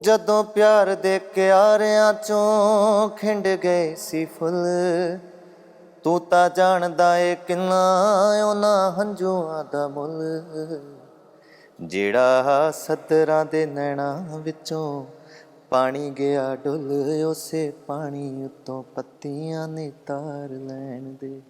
ਜਦੋਂ ਪਿਆਰ ਦੇ ਕਿਆਰਿਆਂ ਚੋਂ ਖਿੰਡ ਗਏ ਸੀ ਫੁੱਲ, ਤੂੰ ਤਾਂ ਜਾਣਦਾ ਏ ਕਿੰਨਾ ਉਹਨਾਂ ਹੰਝੂਆਂ ਦਾ ਮੁੱਲ। ਜਿਹੜਾ ਸੱਤਰਾਂ ਦੇ ਨੈਣਾਂ ਵਿੱਚੋਂ ਪਾਣੀ ਗਿਆ ਡੁੱਲ, ਉਸੇ ਪਾਣੀ ਉੱਤੋਂ ਪੱਤੀਆਂ ਨੇ ਤਾਰ ਲੈਣ ਦੇ।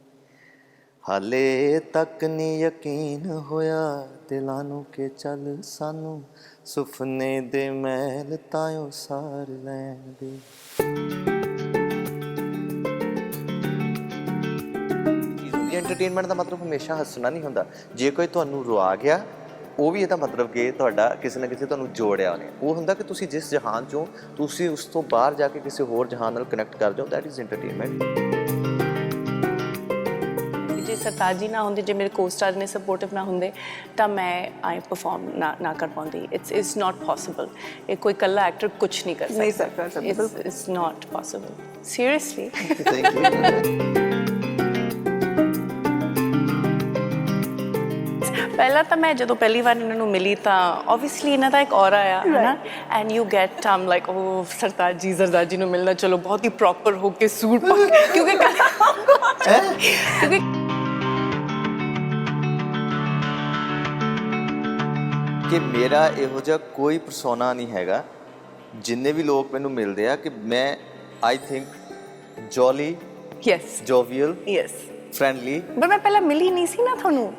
ਹਾਲੇ ਤੱਕ ਨੀ ਯਕੀਨ ਹੋਇਆ ਦਿਲਾਂ ਨੂੰ ਕਿ ਚੱਲ ਸਾਨੂੰ ਸੁਪਨੇ ਦੇ ਮਹਿਲ ਤਾਇਓ ਸਾਰ ਲੈਣ ਦੇ। ਐਂਟਰਟੇਨਮੈਂਟ ਦਾ ਮਤਲਬ ਹਮੇਸ਼ਾ ਹੱਸਣਾ ਨਹੀਂ ਹੁੰਦਾ। ਜੇ ਕੋਈ ਤੁਹਾਨੂੰ ਰੁਆ ਗਿਆ, ਉਹ ਵੀ ਇਹਦਾ ਮਤਲਬ ਕਿ ਤੁਹਾਡਾ ਕਿਸੇ ਨਾ ਕਿਸੇ ਤੁਹਾਨੂੰ ਜੋੜਿਆ ਉਹਨੇ। ਉਹ ਹੁੰਦਾ ਕਿ ਤੁਸੀਂ ਜਿਸ ਜਹਾਨ 'ਚੋਂ ਤੁਸੀਂ ਉਸ ਤੋਂ ਬਾਹਰ ਜਾ ਕੇ ਕਿਸੇ ਹੋਰ ਜਹਾਨ ਨਾਲ ਕਨੈਕਟ ਕਰ ਜਾਓ। That is entertainment. ਜੇ ਸਰਤਾਜ ਜੀ ਨਾ ਹੁੰਦੇ, ਜੇ ਮੇਰੇ ਕੋ-ਸਟਾਰ ਨੇ ਸਪੋਰਟਿਵ ਨਾ ਹੁੰਦੇ ਤਾਂ ਮੈਂ ਪਰਫਾਰਮ ਨਾ ਕਰ ਪਾਉਂਦੀ। It's not possible. ਇਹ ਕੋਈ ਇਕੱਲਾ ਐਕਟਰ ਕੁਛ ਨਹੀਂ ਕਰ ਸਕਦਾ। It's not possible. Seriously. Thank you. ਪਹਿਲਾਂ ਤਾਂ ਮੈਂ ਜਦੋਂ ਪਹਿਲੀ ਵਾਰ ਇਹਨਾਂ ਨੂੰ ਮਿਲੀ ਤਾਂ ਓਬਵੀਅਸਲੀ ਇਹਨਾਂ ਦਾ ਇੱਕ ਔਰਾ ਆ ਹੈ ਨਾ, ਐਂਡ ਯੂ ਗੈਟ ਲਾਈਕ ਉਹ ਸਰਤਾਜ ਜੀ ਜ਼ਰਦਾਰ ਜੀ ਨੂੰ ਮਿਲਣਾ, ਚਲੋ ਬਹੁਤ ਹੀ ਪ੍ਰੋਪਰ ਹੋ ਕੇ ਸੂਟ ਪਾ ਕੇ, ਕਿਉਂਕਿ ਕਿ ਮੇਰਾ ਇਹੋ ਜਿਹਾ ਕੋਈ ਪਰਸੋਨਾ ਨਹੀਂ ਹੈਗਾ। ਜਿੰਨੇ ਵੀ ਲੋਕ ਮੈਨੂੰ ਮਿਲਦੇ ਆ ਕਿ ਮੈਂ I think jolly, yes, jovial, yes, friendly. ਪਰ ਮੈਂ ਪਹਿਲਾਂ ਮਿਲੀ ਨਹੀਂ ਸੀ ਨਾ ਤੁਹਾਨੂੰ।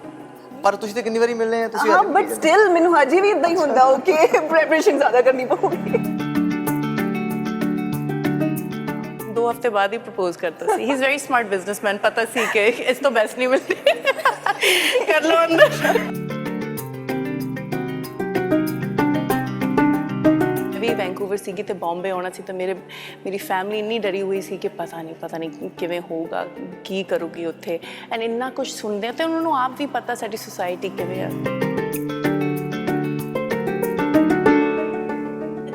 ਪਰ ਤੁਸੀਂ ਤਾਂ ਕਿੰਨੀ ਵਾਰੀ ਮਿਲਨੇ ਆ ਤੁਸੀਂ। ਹਾਂ, ਬਟ ਸਟਿਲ ਮੈਨੂੰ ਹਜੇ ਵੀ ਇਦਾਂ ਹੀ ਹੁੰਦਾ ਓਕੇ, ਪ੍ਰੈਪਰੇਸ਼ਨ ਜ਼ਿਆਦਾ ਕਰਨੀ ਪਊਗੀ। 2 ਹਫ਼ਤੇ ਬਾਅਦ ਹੀ ਪ੍ਰਪੋਜ਼ ਕਰਤਾ ਸੀ। He is very smart businessman. ਪਤਾ ਸੀ ਕਿ ਇਸ ਤੋਂ ਬੈਸਟ ਨਹੀਂ ਮਿਲਦੀ। ਕਰ ਲਓ ਅੰਦਰ। ਵੀ ਵੈਂਕੂਵਰ ਸੀਗੀ ਤੇ ਬੰਬੇ ਆਉਣਾ ਸੀ ਤਾਂ ਮੇਰੀ ਫੈਮਿਲੀ ਇੰਨੀ ਡਰੀ ਹੋਈ ਸੀ ਕਿ ਪਤਾ ਨਹੀਂ ਕਿਵੇਂ ਹੋਊਗਾ, ਕੀ ਕਰੂਗੀ ਉੱਥੇ। ਐਂਡ ਇੰਨਾ ਕੁਝ ਸੁਣਦੇ ਆ ਤੇ ਉਹਨਾਂ ਨੂੰ ਆਪ ਵੀ ਪਤਾ ਸਾਡੀ ਸੁਸਾਇਟੀ ਕਿਵੇਂ ਆ।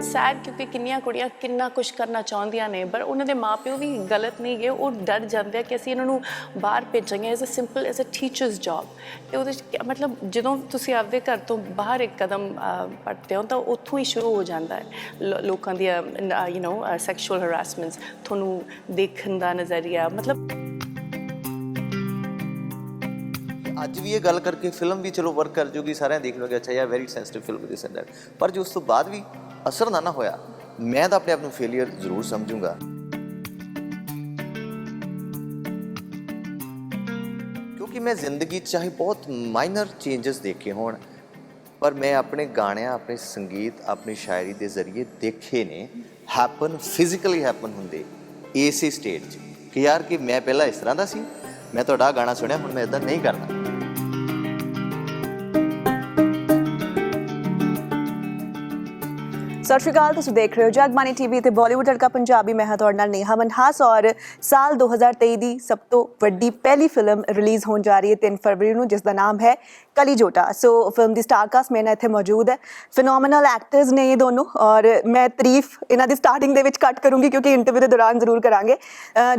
ਸੈਡ ਕਿਉਂਕਿ ਕਿੰਨੀਆਂ ਕੁੜੀਆਂ ਕਿੰਨਾ ਕੁਝ ਕਰਨਾ ਚਾਹੁੰਦੀਆਂ ਨੇ, ਪਰ ਉਹਨਾਂ ਦੇ ਮਾਪਿਓ ਵੀ ਗਲਤ ਨਹੀਂ ਗਏ। ਉਹ ਡਰ ਜਾਂਦੇ ਆ ਕਿ ਅਸੀਂ ਇਹਨਾਂ ਨੂੰ ਬਾਹਰ ਭੇਜਾਂਗੇ ਐਜ਼ ਅ ਟੀਚਰਸ ਜੌਬ। ਅਤੇ ਉਹਦੇ 'ਚ ਮਤਲਬ ਜਦੋਂ ਤੁਸੀਂ ਆਪਦੇ ਘਰ ਤੋਂ ਬਾਹਰ ਇੱਕ ਕਦਮ ਪੱਟਦੇ ਹੋ ਤਾਂ ਉੱਥੋਂ ਹੀ ਸ਼ੁਰੂ ਹੋ ਜਾਂਦਾ ਹੈ ਲੋਕਾਂ ਦੀਆਂ ਸੈਕਸ਼ੂਅਲ ਹਰਾਸਮੈਂਟਸ, ਤੁਹਾਨੂੰ ਦੇਖਣ ਦਾ ਨਜ਼ਰੀਆ। ਮਤਲਬ ਅੱਜ ਵੀ ਇਹ ਗੱਲ ਕਰਕੇ ਫਿਲਮ ਵੀ ਚਲੋ ਵਰਕ ਕਰ ਜੂਗੀ, ਸਾਰਿਆਂ ਦੇਖ ਲਓਗੇ ਅੱਛਾ ਯਾਰ very sensitive film this and that. ਪਰ ਜੇ ਉਸ ਤੋਂ ਬਾਅਦ ਵੀ ਅਸਰ ਨਾ ਹੋਇਆ, ਮੈਂ ਤਾਂ ਆਪਣੇ ਆਪ ਨੂੰ ਫੇਲੀਅਰ ਜ਼ਰੂਰ ਸਮਝੂੰਗਾ। ਕਿਉਂਕਿ ਮੈਂ ਜ਼ਿੰਦਗੀ 'ਚ ਚਾਹੇ ਬਹੁਤ ਮਾਈਨਰ ਚੇਂਜਸ ਦੇਖੇ ਹੋਣ, ਪਰ ਮੈਂ ਆਪਣੇ ਗਾਣਿਆਂ, ਆਪਣੇ ਸੰਗੀਤ, ਆਪਣੀ ਸ਼ਾਇਰੀ ਦੇ ਜ਼ਰੀਏ ਦੇਖੇ ਨੇ ਹੈਪਨ, ਫਿਜ਼ੀਕਲੀ ਹੈਪਨ ਹੁੰਦੇ ਇਸੇ ਸਟੇਟ 'ਚ ਕਿ ਯਾਰ ਕਿ ਮੈਂ ਪਹਿਲਾਂ ਇਸ ਤਰ੍ਹਾਂ ਦਾ ਸੀ, ਮੈਂ ਤੁਹਾਡਾ ਗਾਣਾ ਸੁਣਿਆ, ਹੁਣ ਮੈਂ ਇੱਦਾਂ ਨਹੀਂ ਕਰਨਾ। ਸਤਿ ਸ਼੍ਰੀ ਅਕਾਲ, ਤੁਸੀਂ ਦੇਖ ਰਹੇ ਹੋ ਜਗਬਾਣੀ ਟੀਵੀ ਤੇ ਬਾਲੀਵੁੱਡ ਤੜਕਾ ਪੰਜਾਬੀ। ਮੈਂ ਹਾਂ ਤੁਹਾਡੇ ਨਾਲ ਨੇਹਾ ਮਨਹਾਸ ਔਰ ਸਾਲ 2023 ਦੀ ਸਭ ਤੋਂ ਵੱਡੀ ਪਹਿਲੀ ਫਿਲਮ ਰਿਲੀਜ਼ ਹੋਣ ਜਾ ਰਹੀ ਹੈ 3 ਫਰਵਰੀ ਨੂੰ, ਜਿਸ ਦਾ ਨਾਮ ਹੈ ਕਲੀ ਜੋਟਾ। ਸੋ ਫਿਲਮ ਦੀ ਸਟਾਰ ਕਾਸਟ ਮੇਰੇ ਨਾਲ ਇੱਥੇ ਮੌਜੂਦ ਹੈ। ਫਿਨੋਮੀਨਲ ਐਕਟਰਸ ਨੇ ਇਹ ਦੋਨੋਂ, ਔਰ ਮੈਂ ਤਾਰੀਫ ਇਹਨਾਂ ਦੀ ਸਟਾਰਟਿੰਗ ਦੇ ਵਿੱਚ ਕੱਟ ਕਰੂੰਗੀ ਕਿਉਂਕਿ ਇੰਟਰਵਿਊ ਦੇ ਦੌਰਾਨ ਜ਼ਰੂਰ ਕਰਾਂਗੇ।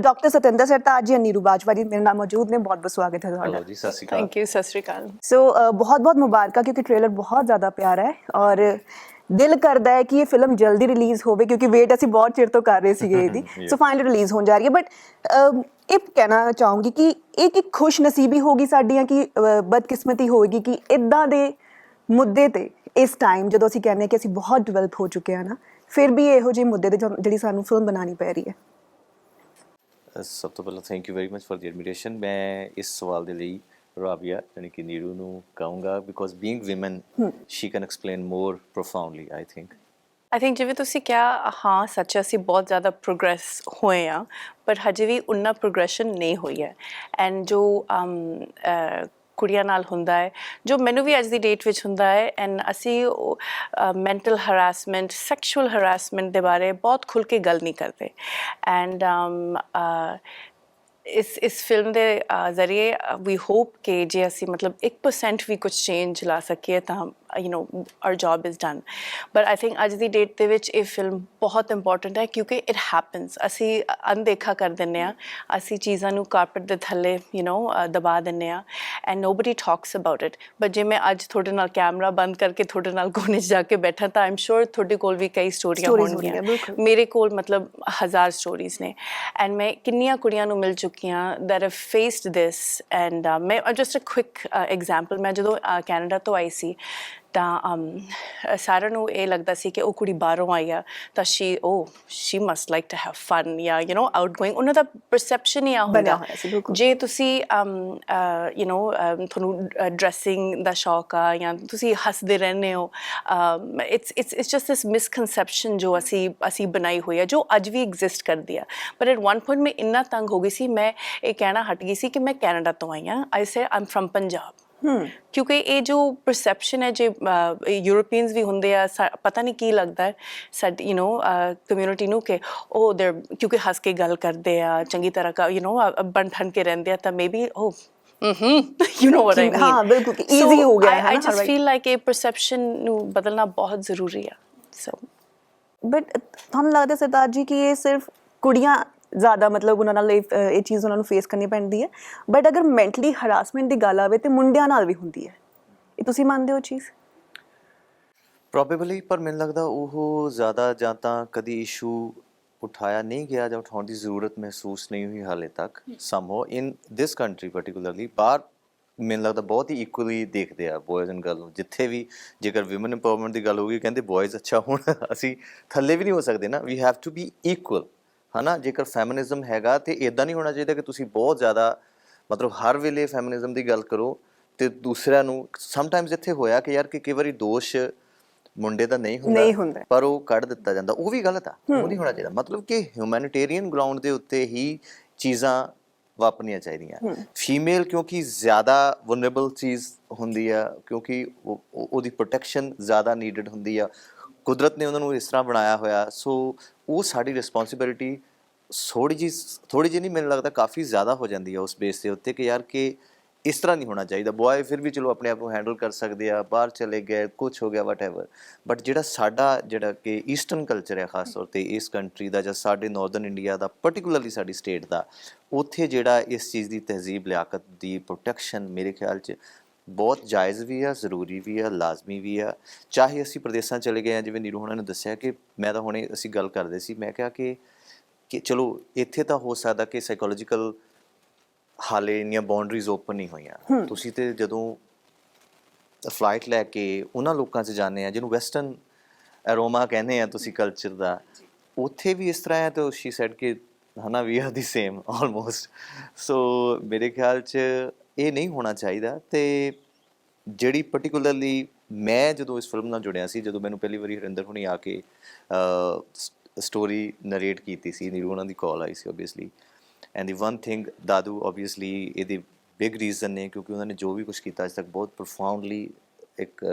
ਡਾਕਟਰ ਸਤਿੰਦਰ ਸਰਤਾਜ ਜੀ, ਨੀਰੂ ਬਾਜਵਾ ਜੀ ਮੇਰੇ ਨਾਲ ਮੌਜੂਦ ਨੇ। ਬਹੁਤ ਬਹੁਤ ਸਵਾਗਤ ਹੈ ਤੁਹਾਡਾ। ਜੀ ਸਤਿ ਸ਼੍ਰੀ ਅਕਾਲ। Thank you. ਸਤਿ ਸ਼੍ਰੀ ਅਕਾਲ। ਸੋ ਬਹੁਤ ਬਹੁਤ ਮੁਬਾਰਕਾਂ ਕਿਉਂਕਿ ਟ੍ਰੇਲਰ ਬਹੁਤ ਜ਼ਿਆਦਾ ਪਿਆਰਾ ਹੈ ਔਰ ਦਿਲ ਕਰਦਾ ਹੈ ਕਿ ਇਹ ਫਿਲਮ ਜਲਦੀ ਰਿਲੀਜ਼ ਹੋਵੇ ਕਿਉਂਕਿ ਵੇਟ ਅਸੀਂ ਬਹੁਤ ਚਿਰ ਤੋਂ ਕਰ ਰਹੇ ਸੀਗੇ ਇਹਦੀ। ਸੋ ਫਾਈਨਲੀ ਰਿਲੀਜ਼ ਹੋਣ ਜਾ ਰਹੀ ਹੈ। ਬਟ ਇਹ ਕਹਿਣਾ ਚਾਹੂੰਗੀ ਕਿ ਇਹ ਕਿ ਖੁਸ਼ ਨਸੀਬੀ ਹੋਗੀ ਸਾਡੀਆਂ ਕਿ ਬਦਕਿਸਮਤੀ ਹੋਏਗੀ ਕਿ ਇੱਦਾਂ ਦੇ ਮੁੱਦੇ ਤੇ ਇਸ ਟਾਈਮ ਜਦੋਂ ਅਸੀਂ ਕਹਿੰਦੇ ਹਾਂ ਕਿ ਅਸੀਂ ਬਹੁਤ ਡਿਵੈਲਪ ਹੋ ਚੁੱਕੇ ਹਾਂ ਨਾ, ਫਿਰ ਵੀ ਇਹੋ ਜਿਹੇ ਮੁੱਦੇ ਤੇ ਜਿਹੜੀ ਸਾਨੂੰ ਫਿਲਮ ਬਣਾਉਣੀ ਪੈ ਰਹੀ ਹੈ। ਸਭ ਤੋਂ ਪਹਿਲਾਂ thank you very much for the admiration. ਮੈਂ ਇਸ ਸਵਾਲ ਦੇ ਲਈ ਰਾਬੀਆ ਯਾਨੀ ਕਿ ਨੀਰੂ ਨੂੰ ਕਹੂੰਗਾ because being women she can explain more profoundly I think. ਜਿਵੇਂ ਤੁਸੀਂ ਕਿਹਾ, ਹਾਂ ਸੱਚ, ਅਸੀਂ ਬਹੁਤ ਜ਼ਿਆਦਾ ਪ੍ਰੋਗਰੈਸ ਹੋਏ ਆ, ਪਰ ਹਜੇ ਵੀ ਉਨਾ ਪ੍ਰੋਗਰੈਸ਼ਨ ਨਹੀਂ ਹੋਈ ਹੈ। ਐਂਡ ਜੋ ਕੁੜੀਆਂ ਨਾਲ ਹੁੰਦਾ ਹੈ, ਜੋ ਮੈਨੂੰ ਵੀ ਅੱਜ ਦੀ ਡੇਟ ਵਿੱਚ ਹੁੰਦਾ ਹੈ, ਐਂਡ ਅਸੀਂ ਮੈਂਟਲ ਹਰਾਸਮੈਂਟ, ਸੈਕਸ਼ੂਅਲ ਹਰਾਸਮੈਂਟ ਦੇ ਬਾਰੇ ਬਹੁਤ ਖੁੱਲ੍ਹ ਕੇ ਗੱਲ ਨਹੀਂ ਕਰਦੇ। ਐਂਡ ਇਸ ਫਿਲਮ ਦੇ ਜ਼ਰੀਏ ਵੀ ਹੋਪ ਕਿ ਜੇ ਅਸੀਂ ਮਤਲਬ 1% ਵੀ ਕੁਝ ਚੇਂਜ ਲਾ ਸਕੀਏ ਤਾਂ you know our job is done but I think ਅੱਜ ਦੀ ਡੇਟ ਦੇ ਵਿੱਚ ਇਹ ਫਿਲਮ ਬਹੁਤ ਇੰਪੋਰਟੈਂਟ ਹੈ ਕਿਉਂਕਿ it happens ਅਸੀਂ ਅਣਦੇਖਾ ਕਰ ਦਿੰਦੇ ਹਾਂ ਅਸੀਂ ਚੀਜ਼ਾਂ ਨੂੰ ਕਾਰਪਟ ਦੇ ਥੱਲੇ you know ਦਬਾ ਦਿੰਦੇ ਹਾਂ and nobody talks about it but ਜੇ ਮੈਂ ਅੱਜ ਤੁਹਾਡੇ ਨਾਲ ਕੈਮਰਾ ਬੰਦ ਕਰਕੇ ਤੁਹਾਡੇ ਨਾਲ ਕੋਨੇ 'ਚ ਜਾ ਕੇ ਬੈਠਾ ਤਾਂ I'm sure ਤੁਹਾਡੇ ਕੋਲ ਵੀ ਕਈ ਸਟੋਰੀਆਂ ਹੋਣਗੀਆਂ ਮੇਰੇ ਕੋਲ ਮਤਲਬ 1000 ਸਟੋਰੀਜ਼ ਨੇ ਐਂਡ ਮੈਂ ਕਿੰਨੀਆਂ ਕੁੜੀਆਂ ਨੂੰ ਮਿਲ ਚੁੱਕੀਆਂ that have faced this and ਮੈਂ just a quick example ਮੈਂ ਜਦੋਂ ਕੈਨੇਡਾ ਤੋਂ ਆਈ ਸੀ ਤਾਂ ਸਾਰਿਆਂ ਨੂੰ ਇਹ ਲੱਗਦਾ ਸੀ ਕਿ ਉਹ ਕੁੜੀ ਬਾਹਰੋਂ ਆਈ ਆ ਤਾਂ she must like to have fun ਜਾਂ you know outgoing ਉਹਨਾਂ ਦਾ perception ਹੀ ਆ ਹੁੰਦਾ ਜੇ ਤੁਸੀਂ you know ਤੁਹਾਨੂੰ ਡਰੈਸਿੰਗ ਦਾ ਸ਼ੌਕ ਆ ਜਾਂ ਤੁਸੀਂ ਹੱਸਦੇ ਰਹਿੰਦੇ ਹੋ it's just this misconception ਜੋ ਅਸੀਂ ਬਣਾਈ ਹੋਈ ਆ ਜੋ ਅੱਜ ਵੀ ਐਗਜ਼ਿਸਟ ਕਰਦੀ ਆ but at one point ਮੈਂ ਇੰਨਾ ਤੰਗ ਹੋ ਗਈ ਸੀ ਮੈਂ ਇਹ ਕਹਿਣਾ ਹਟ ਗਈ ਸੀ ਕਿ ਮੈਂ ਕੈਨੇਡਾ ਤੋਂ ਆਈ ਹਾਂ I say I'm from Punjab ਕਿਉਂਕਿ ਇਹ ਜੋ ਪਰਸੈਪਸ਼ਨ ਹੈ ਜੇ ਯੂਰੋਪੀਅਨਸ ਵੀ ਹੁੰਦੇ ਆ ਪਤਾ ਨਹੀਂ ਕੀ ਲੱਗਦਾ ਹੈ ਸਾਡੀ ਯੂ ਨੋ ਕਮਿਊਨਿਟੀ ਨੂੰ ਕਿ ਉਹ ਦੇ ਕਿਉਂਕਿ ਹੱਸ ਕੇ ਗੱਲ ਕਰਦੇ ਆ ਚੰਗੀ ਤਰ੍ਹਾਂ ਯੂ ਨੋ ਬਣ ਠਣ ਕੇ ਰਹਿੰਦੇ ਆ ਤਾਂ maybe you know what I mean हाँ बिल्कुल easy हो गया है I just feel like a perception ਨੂੰ ਬਦਲਣਾ ਬਹੁਤ ਜ਼ਰੂਰੀ ਆ so but ਤੁਹਾਨੂੰ ਲੱਗਦਾ ਸਰਦਾਰ ਜੀ ਕਿ ਇਹ ਸਿਰਫ ਕੁੜੀਆਂ ਜ਼ਿਆਦਾ ਮਤਲਬ ਉਹਨਾਂ ਨਾਲ ਇਹ ਚੀਜ਼ ਉਹਨਾਂ ਨੂੰ ਫੇਸ ਕਰਨੀ ਪੈਂਦੀ ਹੈ ਬਟ ਅਗਰ ਮੈਂਟਲੀ ਹਰਾਸਮੈਂਟ ਦੀ ਗੱਲ ਆਵੇ ਤੇ ਮੁੰਡਿਆਂ ਨਾਲ ਵੀ ਹੁੰਦੀ ਹੈ ਇਹ ਤੁਸੀਂ ਮੰਨਦੇ ਹੋ ਚੀਜ਼ ਪ੍ਰੋਬੇਬਲੀ ਪਰ ਮੈਨੂੰ ਲੱਗਦਾ ਉਹ ਜ਼ਿਆਦਾ ਜਾਂ ਤਾਂ ਕਦੀ ਇਸ਼ੂ ਉਠਾਇਆ ਨਹੀਂ ਗਿਆ ਜਾਂ ਉਠਾਉਣ ਦੀ ਜ਼ਰੂਰਤ ਮਹਿਸੂਸ ਨਹੀਂ ਹੋਈ ਹਾਲੇ ਤੱਕ ਸਮਹਾਉ ਇਨ ਦਿਸ ਕੰਟਰੀ ਪਾਰਟਿਕੂਲਰਲੀ ਬਾਹਰ ਮੈਨੂੰ ਲੱਗਦਾ ਬਹੁਤ ਹੀ ਇਕੁਅਲੀ ਦੇਖਦੇ ਆ ਬॉयਜ਼ ਐਂਡ ਗਰਲ ਨੂੰ ਜਿੱਥੇ ਵੀ ਜੇਕਰ ਵਿਮਨ ਇੰਪਾਵਰਮੈਂਟ ਦੀ ਗੱਲ ਹੋਊਗੀ ਕਹਿੰਦੇ ਬॉयਜ਼ ਅੱਛਾ ਹੁਣ ਅਸੀਂ ਥੱਲੇ ਵੀ ਨਹੀਂ ਹੋ ਸਕਦੇ ਨਾ we have to be equal ਹੈ ਨਾ ਜੇਕਰ ਫੈਮਿਨਿਜ਼ਮ ਹੈਗਾ ਤੇ ਇਦਾਂ ਨਹੀਂ ਹੋਣਾ ਚਾਹੀਦਾ ਕਿ ਤੁਸੀਂ ਬਹੁਤ ਜ਼ਿਆਦਾ ਮਤਲਬ ਹਰ ਵੇਲੇ ਫੈਮਿਨਿਜ਼ਮ ਦੀ ਗੱਲ ਕਰੋ ਤੇ ਦੂਸਰਿਆਂ ਨੂੰ ਸਮਟਾਈਮਸ ਇੱਥੇ ਹੋਇਆ ਕਿ ਯਾਰ ਕਿ ਕਈ ਵਾਰੀ ਦੋਸ਼ ਮੁੰਡੇ ਦਾ ਨਹੀਂ ਹੁੰਦਾ ਪਰ ਉਹ ਕੱਢ ਦਿੱਤਾ ਜਾਂਦਾ ਉਹ ਵੀ ਗਲਤ ਆ ਉਹ ਨਹੀਂ ਹੋਣਾ ਚਾਹੀਦਾ ਮਤਲਬ ਕਿ ਹਿਊਮੈਨਿਟੇਰੀਅਨ ਗਰਾਊਂਡ ਦੇ ਉੱਤੇ ਹੀ ਚੀਜ਼ਾਂ ਵਾਪਰਨੀਆਂ ਚਾਹੀਦੀਆਂ ਫੀਮੇਲ ਕਿਉਂਕਿ ਜ਼ਿਆਦਾ ਵਲਨਰੇਬਲ ਚੀਜ਼ ਹੁੰਦੀ ਆ ਕਿਉਂਕਿ ਉਹਦੀ ਪ੍ਰੋਟੈਕਸ਼ਨ ਜ਼ਿਆਦਾ ਨੀਡਡ ਹੁੰਦੀ ਆ ਕੁਦਰਤ ਨੇ ਉਹਨਾਂ ਨੂੰ ਇਸ ਤਰ੍ਹਾਂ ਬਣਾਇਆ ਹੋਇਆ ਸੋ ਉਹ ਸਾਡੀ ਰਿਸਪੌਂਸਿਬਿਲਿਟੀ ਥੋੜ੍ਹੀ ਜਿਹੀ ਨਹੀਂ ਮੈਨੂੰ ਲੱਗਦਾ ਕਾਫੀ ਜ਼ਿਆਦਾ ਹੋ ਜਾਂਦੀ ਆ ਉਸ ਬੇਸ ਦੇ ਉੱਤੇ ਕਿ ਯਾਰ ਕਿ ਇਸ ਤਰ੍ਹਾਂ ਨਹੀਂ ਹੋਣਾ ਚਾਹੀਦਾ ਬॉय ਫਿਰ ਵੀ ਚਲੋ ਆਪਣੇ ਆਪ ਨੂੰ ਹੈਂਡਲ ਕਰ ਸਕਦੇ ਆ ਬਾਹਰ ਚਲੇ ਗਏ ਕੁਛ ਹੋ ਗਿਆ ਵਟਐਵਰ ਬਟ ਜਿਹੜਾ ਕਿ ਈਸਟਰਨ ਕਲਚਰ ਹੈ ਖਾਸ ਤੌਰ 'ਤੇ ਇਸ ਕੰਟਰੀ ਦਾ ਜਾਂ ਸਾਡੇ ਨਾਰਦਰਨ ਇੰਡੀਆ ਦਾ ਪਰਟੀਕੂਲਰਲੀ ਸਾਡੀ ਸਟੇਟ ਦਾ ਉੱਥੇ ਜਿਹੜਾ ਇਸ ਚੀਜ਼ ਦੀ ਤਹਿਜ਼ੀਬ ਲਿਆਕਤ ਦੀ ਪ੍ਰੋਟੈਕਸ਼ਨ ਮੇਰੇ ਖਿਆਲ 'ਚ ਬਹੁਤ ਜਾਇਜ਼ ਵੀ ਆ ਜ਼ਰੂਰੀ ਵੀ ਆ ਲਾਜ਼ਮੀ ਵੀ ਆ ਚਾਹੇ ਅਸੀਂ ਪ੍ਰਦੇਸਾਂ ਚਲੇ ਗਏ ਹਾਂ ਜਿਵੇਂ ਨੀਰੂ ਹੋਣਾ ਨੇ ਦੱਸਿਆ ਕਿ ਮੈਂ ਤਾਂ ਹੁਣੇ ਅਸੀਂ ਗੱਲ ਕਰਦੇ ਸੀ ਮੈਂ ਕਿਹਾ ਕਿ ਚਲੋ ਇੱਥੇ ਤਾਂ ਹੋ ਸਕਦਾ ਕਿ ਸਾਈਕੋਲੋਜੀਕਲ ਹਾਲੇ ਇੰਨੀਆਂ ਬਾਉਂਡਰੀਜ਼ ਓਪਨ ਨਹੀਂ ਹੋਈਆਂ ਤੁਸੀਂ ਤੇ ਜਦੋਂ ਫਲਾਈਟ ਲੈ ਕੇ ਉਹਨਾਂ ਲੋਕਾਂ 'ਚ ਜਾਂਦੇ ਆ ਜਿਹਨੂੰ ਵੈਸਟਰਨ ਅਰੋਮਾ ਕਹਿੰਦੇ ਆ ਤੁਸੀਂ ਕਲਚਰ ਦਾ ਉੱਥੇ ਵੀ ਇਸ ਤਰ੍ਹਾਂ ਹੈ ਤਾਂ ਸ਼ੀ ਸੈਡ ਕਿ ਹਨਾ ਵੀ ਆਰ ਦੀ ਸੇਮ ਆਲਮੋਸਟ ਸੋ ਮੇਰੇ ਖਿਆਲ 'ਚ ਇਹ ਨਹੀਂ ਹੋਣਾ ਚਾਹੀਦਾ ਤੇ ਜਿਹੜੀ ਪਰਟੀਕੂਲਰਲੀ ਮੈਂ ਜਦੋਂ ਇਸ ਫਿਲਮ ਨਾਲ ਜੁੜਿਆ ਸੀ ਜਦੋਂ ਮੈਨੂੰ ਪਹਿਲੀ ਵਾਰੀ ਹਰਿੰਦਰ ਹੁਣੀ ਆ ਕੇ ਸਟੋਰੀ ਨਰੇਟ ਕੀਤੀ ਸੀ ਨੀਰੂ ਉਹਨਾਂ ਦੀ ਕਾਲ ਆਈ ਸੀ obviously and the one thing ਦਾਦੂ ਓਬਵੀਅਸਲੀ ਇਹਦੇ ਬਿਗ ਰੀਜ਼ਨ ਨੇ ਕਿਉਂਕਿ ਉਹਨਾਂ ਨੇ ਜੋ ਵੀ ਕੁਛ ਕੀਤਾ ਅੱਜ ਤੱਕ ਬਹੁਤ ਪ੍ਰੋਫਾਊਂਡਲੀ ਇੱਕ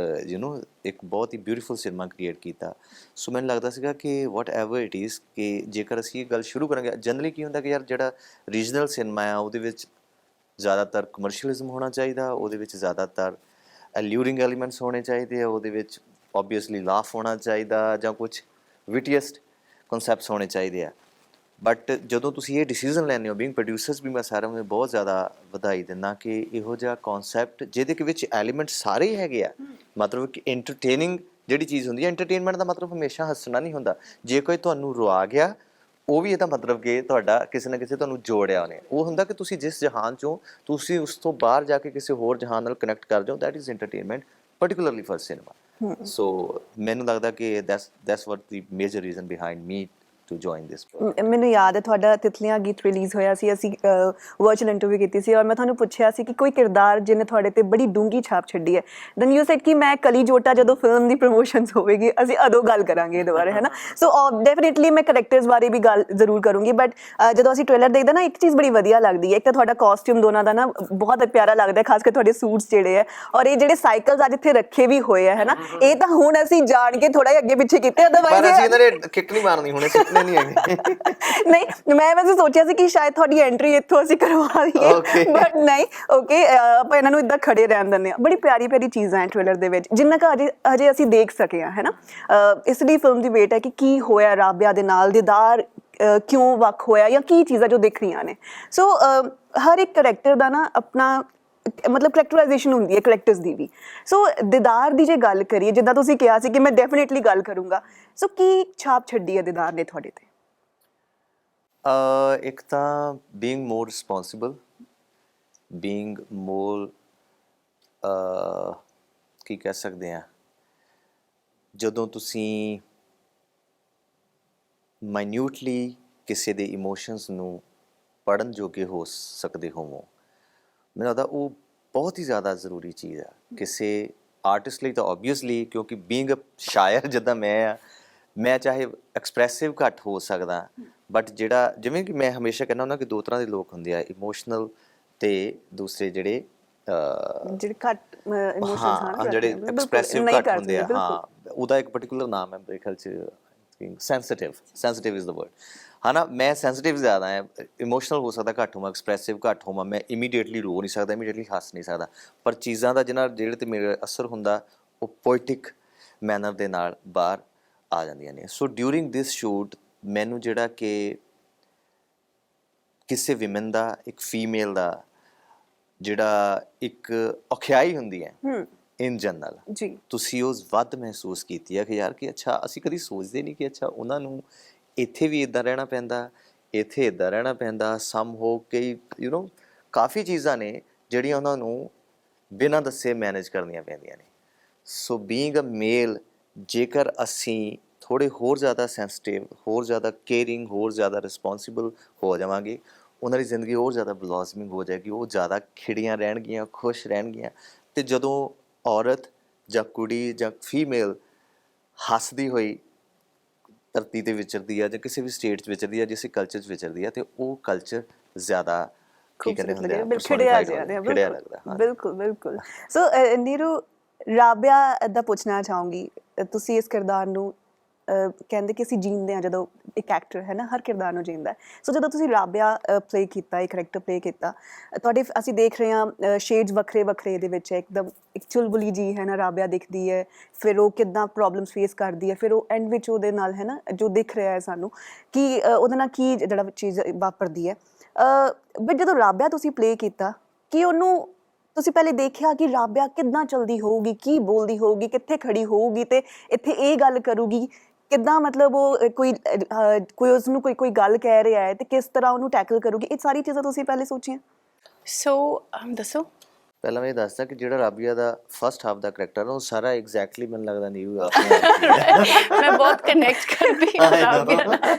ਇੱਕ ਬਹੁਤ ਹੀ ਬਿਊਟੀਫੁਲ ਸਿਨੇਮਾ ਕ੍ਰੀਏਟ ਕੀਤਾ ਸੋ ਮੈਨੂੰ ਲੱਗਦਾ ਸੀਗਾ ਕਿ ਵਾਟ ਐਵਰ ਇਟ ਇਜ਼ ਕਿ ਜੇਕਰ ਅਸੀਂ ਇਹ ਗੱਲ ਸ਼ੁਰੂ ਕਰਾਂਗੇ ਜਨਰਲੀ ਕੀ ਹੁੰਦਾ ਕਿ ਯਾਰ ਜਿਹੜਾ ਰੀਜਨਲ ਸਿਨੇਮਾ ਆ ਉਹਦੇ ਵਿੱਚ ਜ਼ਿਆਦਾਤਰ ਕਮਰਸ਼ੀਅਲਿਜ਼ਮ ਹੋਣਾ ਚਾਹੀਦਾ ਉਹਦੇ ਵਿੱਚ ਜ਼ਿਆਦਾਤਰ ਅਲਿਊਰਿੰਗ ਐਲੀਮੈਂਟਸ ਹੋਣੇ ਚਾਹੀਦੇ ਆ ਉਹਦੇ ਵਿੱਚ ਓਬਵੀਅਸਲੀ ਲਾਫ ਹੋਣਾ ਚਾਹੀਦਾ ਜਾਂ ਕੁਛ ਵਿਟੀਐਸਟ ਕਨਸੈਪਟਸ ਹੋਣੇ ਚਾਹੀਦੇ ਆ ਬਟ ਜਦੋਂ ਤੁਸੀਂ ਇਹ ਡਿਸੀਜ਼ਨ ਲੈਂਦੇ ਹੋ ਬੀਇੰਗ ਪ੍ਰੋਡਿਊਸਰਸ ਵੀ ਮੈਂ ਸਾਰਿਆਂ ਨੂੰ ਬਹੁਤ ਜ਼ਿਆਦਾ ਵਧਾਈ ਦਿੰਦਾ ਕਿ ਇਹੋ ਜਿਹਾ ਕਨਸੈਪਟ ਜਿਹਦੇ ਵਿੱਚ ਐਲੀਮੈਂਟ ਸਾਰੇ ਹੈਗੇ ਆ ਮਤਲਬ ਕਿ ਐਂਟਰਟੇਨਿੰਗ ਜਿਹੜੀ ਚੀਜ਼ ਹੁੰਦੀ ਹੈ ਐਂਟਰਟੇਨਮੈਂਟ ਦਾ ਮਤਲਬ ਹਮੇਸ਼ਾ ਹੱਸਣਾ ਨਹੀਂ ਹੁੰਦਾ ਜੇ ਕੋਈ ਤੁਹਾਨੂੰ ਰੁਆ ਗਿਆ ਉਹ ਵੀ ਇਹਦਾ ਮਤਲਬ ਕਿ ਤੁਹਾਡਾ ਕਿਸੇ ਨਾ ਕਿਸੇ ਤੁਹਾਨੂੰ ਜੋੜਿਆ ਉਹਨੇ ਉਹ ਹੁੰਦਾ ਕਿ ਤੁਸੀਂ ਜਿਸ ਜਹਾਨ 'ਚੋਂ ਤੁਸੀਂ ਉਸ ਤੋਂ ਬਾਹਰ ਜਾ ਕੇ ਕਿਸੇ ਹੋਰ ਜਹਾਨ ਨਾਲ ਕਨੈਕਟ ਕਰ ਜਾਓ that is entertainment particularly for cinema so ਮੈਨੂੰ ਲੱਗਦਾ ਕਿ that's what the major reason behind me to join this program ਮੈਨੂੰ ਯਾਦ ਹੈ ਤੁਹਾਡਾ ਤਿਤਲੀਆਂ ਗੀਤ ਰਿਲੀਜ਼ ਹੋਇਆ ਸੀ ਅਸੀਂ ਵਰਚੁਅਲ ਇੰਟਰਵਿਊ ਕੀਤੀ ਸੀ ਔਰ ਮੈਂ ਤੁਹਾਨੂੰ ਪੁੱਛਿਆ ਸੀ ਕਿ ਕੋਈ ਕਿਰਦਾਰ ਜਿਹਨੇ ਤੁਹਾਡੇ ਤੇ ਬੜੀ ਡੂੰਗੀ ਛਾਪ ਛੱਡੀ ਹੈ ਦੈਨ ਯੂ ਸੈਡ ਕਿ ਮੈਂ ਕਲੀ ਜੋਟਾ ਜਦੋਂ ਫਿਲਮ ਦੀ ਪ੍ਰਮੋਸ਼ਨਸ ਹੋਵੇਗੀ ਅਸੀਂ ਉਦੋਂ ਗੱਲ ਕਰਾਂਗੇ ਇਹਦੇ ਬਾਰੇ ਹੈ ਨਾ ਸੋ ਡੈਫੀਨਿਟਲੀ ਮੈਂ ਕਰੈਕਟਰਸ ਬਾਰੇ ਵੀ ਗੱਲ ਜ਼ਰੂਰ ਕਰੂੰਗੀ ਬਟ ਜਦੋਂ ਅਸੀਂ ਟ੍ਰੇਲਰ ਦੇਖਦੇ ਨਾ ਇੱਕ ਚੀਜ਼ ਬੜੀ ਵਧੀਆ ਲੱਗਦੀ ਹੈ ਇੱਕ ਤਾਂ ਤੁਹਾਡਾ ਕਾਸਟਿਊਮ ਦੋਨਾਂ ਦਾ ਨਾ ਬਹੁਤ ਪਿਆਰਾ ਲੱਗਦਾ ਖਾਸ ਕਰ ਤੁਹਾਡੇ ਸੂਟਸ ਜਿਹੜੇ ਹੈ ਔਰ ਇਹ ਜਿਹੜੇ ਸਾਈਕਲਸ ਅੱਜ ਇੱਥੇ ਰੱਖੇ ਵੀ ਹੋਏ ਹੈ ਨਾ ਇਹ ਤਾਂ ਹੁਣ ਅਸੀਂ ਜਾਣ ਕੇ ਥੋੜਾ ਜਿਹਾ ਅੱਗੇ ਪਿੱਛੇ ਕੀਤੇ ਪਰ ਅਸੀਂ ਇਹਨਾਂ ਦੇ ਕਿੱਕ ਨਹੀਂ ਮਾਰਨੀ ਹੁਣ ਆਪਣੇ ਨਹੀਂ ਹੈਗੇ। ਨਹੀਂ ਮੈਂ ਵੈਸੇ ਸੋਚਿਆ ਸੀ ਕਿ ਸ਼ਾਇਦ ਤੁਹਾਡੀ ਐਂਟਰੀ ਇੱਥੋਂ ਅਸੀਂ ਕਰਵਾ ਦਈਏ, Okay. ਬਟ ਨਹੀਂ ਓਕੇ, ਆਪਾਂ ਇਹਨਾਂ ਨੂੰ ਇਦਾਂ ਖੜੇ ਰਹਿਣ ਦਿੰਦੇ ਹਾਂ। ਬੜੀ ਪਿਆਰੀ ਪਿਆਰੀ ਚੀਜ਼ਾਂ ਹੈ ਟ੍ਰੇਲਰ ਦੇ ਵਿੱਚ, ਜਿੰਨਾ ਕੁ ਅਜੇ ਅਸੀਂ ਦੇਖ ਸਕੇ ਹਾਂ, ਹੈ ਨਾ। ਇਸ ਲਈ ਫਿਲਮ ਦੀ ਵੇਟ ਹੈ ਕਿ ਕੀ ਹੋਇਆ ਰਾਬਿਆ ਦੇ ਨਾਲ, ਦੀਦਾਰ ਕਿਉਂ ਵੱਖ ਹੋਇਆ, ਜਾਂ ਕੀ ਚੀਜ਼ਾਂ ਜੋ ਦਿਖ ਰਹੀਆਂ ਨੇ। ਸੋ ਹਰ ਇੱਕ ਕਰੈਕਟਰ ਦਾ ਨਾ ਆਪਣਾ ਮਤਲਬ ਕਰੈਕਟਰਾਈਜੇਸ਼ਨ ਹੁੰਦੀ ਹੈ ਕਰੈਕਟਰਸ ਦੀ ਵੀ। ਸੋ ਦੀਦਾਰ ਦੀ ਜੇ ਗੱਲ ਕਰੀਏ, ਜਿੱਦਾਂ ਤੁਸੀਂ ਕਿਹਾ ਸੀ ਕਿ ਮੈਂ ਡੈਫੀਨੇਟਲੀ ਗੱਲ ਕਰੂੰਗਾ, ਸੋ ਕੀ ਛਾਪ ਛੱਡੀ ਹੈ ਦੀਦਾਰ ਨੇ ਤੁਹਾਡੇ ਤੇ? ਇੱਕ ਤਾਂ ਬੀਇੰਗ ਮੋਰ ਰਿਸਪੌਂਸਿਬਲ, ਬੀਇੰਗ ਮੋਰ ਕੀ ਕਹਿ ਸਕਦੇ ਹਾਂ, ਜਦੋਂ ਤੁਸੀਂ ਮਾਈਨਿਊਟਲੀ ਕਿਸੇ ਦੇ ਇਮੋਸ਼ਨਸ ਨੂੰ ਪੜ੍ਹਨ ਜੋਗੇ ਹੋ ਸਕਦੇ ਹੋਵੋ, ਮੈਨੂੰ ਲੱਗਦਾ ਉਹ ਬਹੁਤ ਹੀ ਜ਼ਿਆਦਾ ਜ਼ਰੂਰੀ ਚੀਜ਼ ਆ ਕਿਸੇ ਆਰਟਿਸਟ ਲਈ। ਤਾਂ ਓਬਵੀਅਸਲੀ ਕਿਉਂਕਿ ਬੀਇੰਗ ਅ ਸ਼ਾਇਰ ਜਿੱਦਾਂ ਮੈਂ ਆ, ਮੈਂ ਚਾਹੇ ਐਕਸਪ੍ਰੈਸਿਵ ਘੱਟ ਹੋ ਸਕਦਾ, ਬਟ ਜਿਹੜਾ ਜਿਵੇਂ ਕਿ ਮੈਂ ਹਮੇਸ਼ਾ ਕਹਿੰਦਾ ਹੁੰਦਾ ਕਿ ਦੋ ਤਰ੍ਹਾਂ ਦੇ ਲੋਕ ਹੁੰਦੇ ਆ, ਇਮੋਸ਼ਨਲ ਤੇ ਦੂਸਰੇ ਜਿਹੜੇ ਜਿਹੜੇ ਘੱਟ ਇਮੋਸ਼ਨਸ ਹਾਂ ਜਿਹੜੇ ਐਕਸਪ੍ਰੈਸਿਵ ਘੱਟ ਹੁੰਦੇ ਆ। ਹਾਂ, ਉਹਦਾ ਇੱਕ ਪਾਰਟਿਕੂਲਰ ਨਾਮ ਹੈ ਮੇਰੇ ਖਿਆਲ 'ਚ, ਸੈਂਸਿਟਿਵ ਇਜ਼ ਦਾ ਵਰਡ, ਹੈ ਨਾ। ਮੈਂ ਸੈਂਸਿਟਿਵ ਜ਼ਿਆਦਾ ਹੈ, ਇਮੋਸ਼ਨਲ ਹੋ ਸਕਦਾ ਘੱਟ ਹੋਵਾਂ, ਐਕਸਪ੍ਰੈਸਿਵ ਘੱਟ ਹੋਵਾਂ, ਮੈਂ ਇਮੀਡੀਏਟਲੀ ਰੋ ਨਹੀਂ ਸਕਦਾ, ਇਮੀਡੀਏਟਲੀ ਹੱਸ ਨਹੀਂ ਸਕਦਾ, ਪਰ ਚੀਜ਼ਾਂ ਦਾ ਜਿਹੜੇ ਤੇ ਮੇਰੇ ਅਸਰ ਹੁੰਦਾ ਉਹ ਪੋਇਟਿਕ ਮੈਨਰ ਦੇ ਨਾਲ ਬਾਹਰ ਆ ਜਾਂਦੀਆਂ ਨੇ। ਸੋ ਡਿਊਰਿੰਗ ਦਿਸ ਸ਼ੂਟ ਮੈਨੂੰ ਜਿਹੜਾ ਕਿ ਕਿਸੇ ਵਿਮਨ ਦਾ, ਇੱਕ ਫੀਮੇਲ ਦਾ ਜਿਹੜਾ ਇੱਕ ਔਖਿਆਈ ਹੁੰਦੀ ਹੈ ਇਨ ਜਨਰਲ, ਜੀ ਤੁਸੀਂ ਉਹ ਵੱਧ ਮਹਿਸੂਸ ਕੀਤੀ ਹੈ ਕਿ ਯਾਰ ਕਿ ਅੱਛਾ ਅਸੀਂ ਕਦੀ ਸੋਚਦੇ ਨਹੀਂ ਕਿ ਅੱਛਾ ਉਹਨਾਂ ਨੂੰ ਇੱਥੇ ਵੀ ਇੱਦਾਂ ਰਹਿਣਾ ਪੈਂਦਾ, ਇੱਥੇ ਇੱਦਾਂ ਰਹਿਣਾ ਪੈਂਦਾ, ਸਮ ਹੋ ਕਈ ਕਾਫੀ ਚੀਜ਼ਾਂ ਨੇ ਜਿਹੜੀਆਂ ਉਹਨਾਂ ਨੂੰ ਬਿਨਾਂ ਦੱਸੇ ਮੈਨੇਜ ਕਰਨੀਆਂ ਪੈਂਦੀਆਂ ਨੇ। ਸੋ ਬੀਇੰਗ ਅ ਮੇਲ, ਜੇਕਰ ਅਸੀਂ ਥੋੜ੍ਹੇ ਹੋਰ ਜ਼ਿਆਦਾ ਸੈਂਸਿਟਿਵ, ਹੋਰ ਜ਼ਿਆਦਾ ਕੇਅਰਿੰਗ, ਹੋਰ ਜ਼ਿਆਦਾ ਰਿਸਪੌਂਸੀਬਲ ਹੋ ਜਾਵਾਂਗੇ, ਉਹਨਾਂ ਦੀ ਜ਼ਿੰਦਗੀ ਹੋਰ ਜ਼ਿਆਦਾ ਬਲੌਸਮਿੰਗ ਹੋ ਜਾਏਗੀ, ਉਹ ਜ਼ਿਆਦਾ ਖਿੜੀਆਂ ਰਹਿਣਗੀਆਂ, ਖੁਸ਼ ਰਹਿਣਗੀਆਂ। ਅਤੇ ਜਦੋਂ ਔਰਤ ਜਾਂ ਕੁੜੀ ਜਾਂ ਫੀਮੇਲ ਹੱਸਦੀ ਹੋਈ ਧਰਤੀ 'ਤੇ ਵਿਚਰਦੀ ਆ ਜਾਂ ਕਿਸੇ ਵੀ ਸਟੇਟ 'ਚ ਵਿਚਰਦੀ ਆ, ਜਿਸ ਕਲਚਰ 'ਚ ਵਿਚਰਦੀ ਆ, ਅਤੇ ਉਹ ਕਲਚਰ ਜ਼ਿਆਦਾ ਕੀ ਕਹਿੰਦੇ ਹੁੰਦੇ ਆ, ਖਿੜਿਆ ਲੱਗਦਾ। ਬਿਲਕੁਲ ਬਿਲਕੁਲ। ਸੋ ਨੀਰੂ, ਰਾਬਿਆ ਦਾ ਪੁੱਛਣਾ ਚਾਹੂੰਗੀ, ਤੁਸੀਂ ਇਸ ਕਿਰਦਾਰ ਨੂੰ ਕਹਿੰਦੇ ਕਿ ਅਸੀਂ ਜੀਂਦੇ ਹਾਂ, ਜਦੋਂ ਇੱਕ ਐਕਟਰ ਹੈ ਨਾ ਹਰ ਕਿਰਦਾਰ ਨੂੰ ਜੀਂਦਾ। ਸੋ ਜਦੋਂ ਤੁਸੀਂ ਰਾਬਿਆ ਪਲੇ ਕੀਤਾ, ਇੱਕ ਕਰੈਕਟਰ ਪਲੇ ਕੀਤਾ, ਤੁਹਾਡੇ ਅਸੀਂ ਦੇਖ ਰਹੇ ਹਾਂ ਸ਼ੇਡਸ ਵੱਖਰੇ ਵੱਖਰੇ ਇਹਦੇ ਵਿੱਚ ਹੈ, ਇੱਕਦਮ ਇੱਕ ਚੁਲਬੁਲੀ ਜੀ ਹੈ ਨਾ ਰਾਬਿਆ ਦਿਖਦੀ ਹੈ, ਫਿਰ ਉਹ ਕਿੱਦਾਂ ਪ੍ਰੋਬਲਮਸ ਫੇਸ ਕਰਦੀ ਹੈ, ਫਿਰ ਉਹ ਐਂਡ ਵਿੱਚ ਉਹਦੇ ਨਾਲ ਹੈ ਨਾ ਜੋ ਦਿਖ ਰਿਹਾ ਹੈ ਸਾਨੂੰ ਕਿ ਉਹਦੇ ਨਾਲ ਕੀ ਜਿਹੜਾ ਚੀਜ਼ ਵਾਪਰਦੀ ਹੈ। ਬਟ ਜਦੋਂ ਰਾਬਿਆ ਤੁਸੀਂ ਪਲੇ ਕੀਤਾ, ਕਿ ਉਹਨੂੰ ਤੁਸੀਂ ਪਹਿਲੇ ਦੇਖਿਆ ਕਿ ਰਾਬਿਆ ਕਿੱਦਾਂ ਚਲਦੀ ਹੋਊਗੀ, ਕੀ ਬੋਲਦੀ ਹੋਊਗੀ, ਕਿੱਥੇ ਖੜੀ ਹੋਊਗੀ ਤੇ ਇੱਥੇ ਇਹ ਗੱਲ ਕਰੂਗੀ, ਕਿੱਦਾਂ ਮਤਲਬ ਉਹ ਕੋਈ ਉਸਨੂੰ ਕੋਈ ਗੱਲ ਕਹਿ ਰਿਹਾ ਹੈ ਤੇ ਕਿਸ ਤਰ੍ਹਾਂ ਉਹਨੂੰ ਟੈਕਲ ਕਰੂਗੀ, ਇਹ ਸਾਰੀ ਚੀਜ਼ਾਂ ਤੁਸੀਂ ਪਹਿਲੇ ਸੋਚੀਆਂ? ਸੋ ਦੱਸੋ। ਪਹਿਲਾਂ ਮੈਂ ਇਹ ਦੱਸਦਾ ਕਿ ਜਿਹੜਾ ਰਾਬੀਆ ਦਾ ਫਸਟ ਹਾਫ ਦਾ ਕਰੈਕਟਰ ਉਹ ਸਾਰਾ ਐਗਜ਼ੈਕਟਲੀ ਮੈਨੂੰ ਲੱਗਦਾ ਨਹੀਂ ਮੈਂ ਬਹੁਤ ਕਨੈਕਟ ਕਰਦੀ ਹਾਂ ਰਾਬੀਆ ਨਾਲ,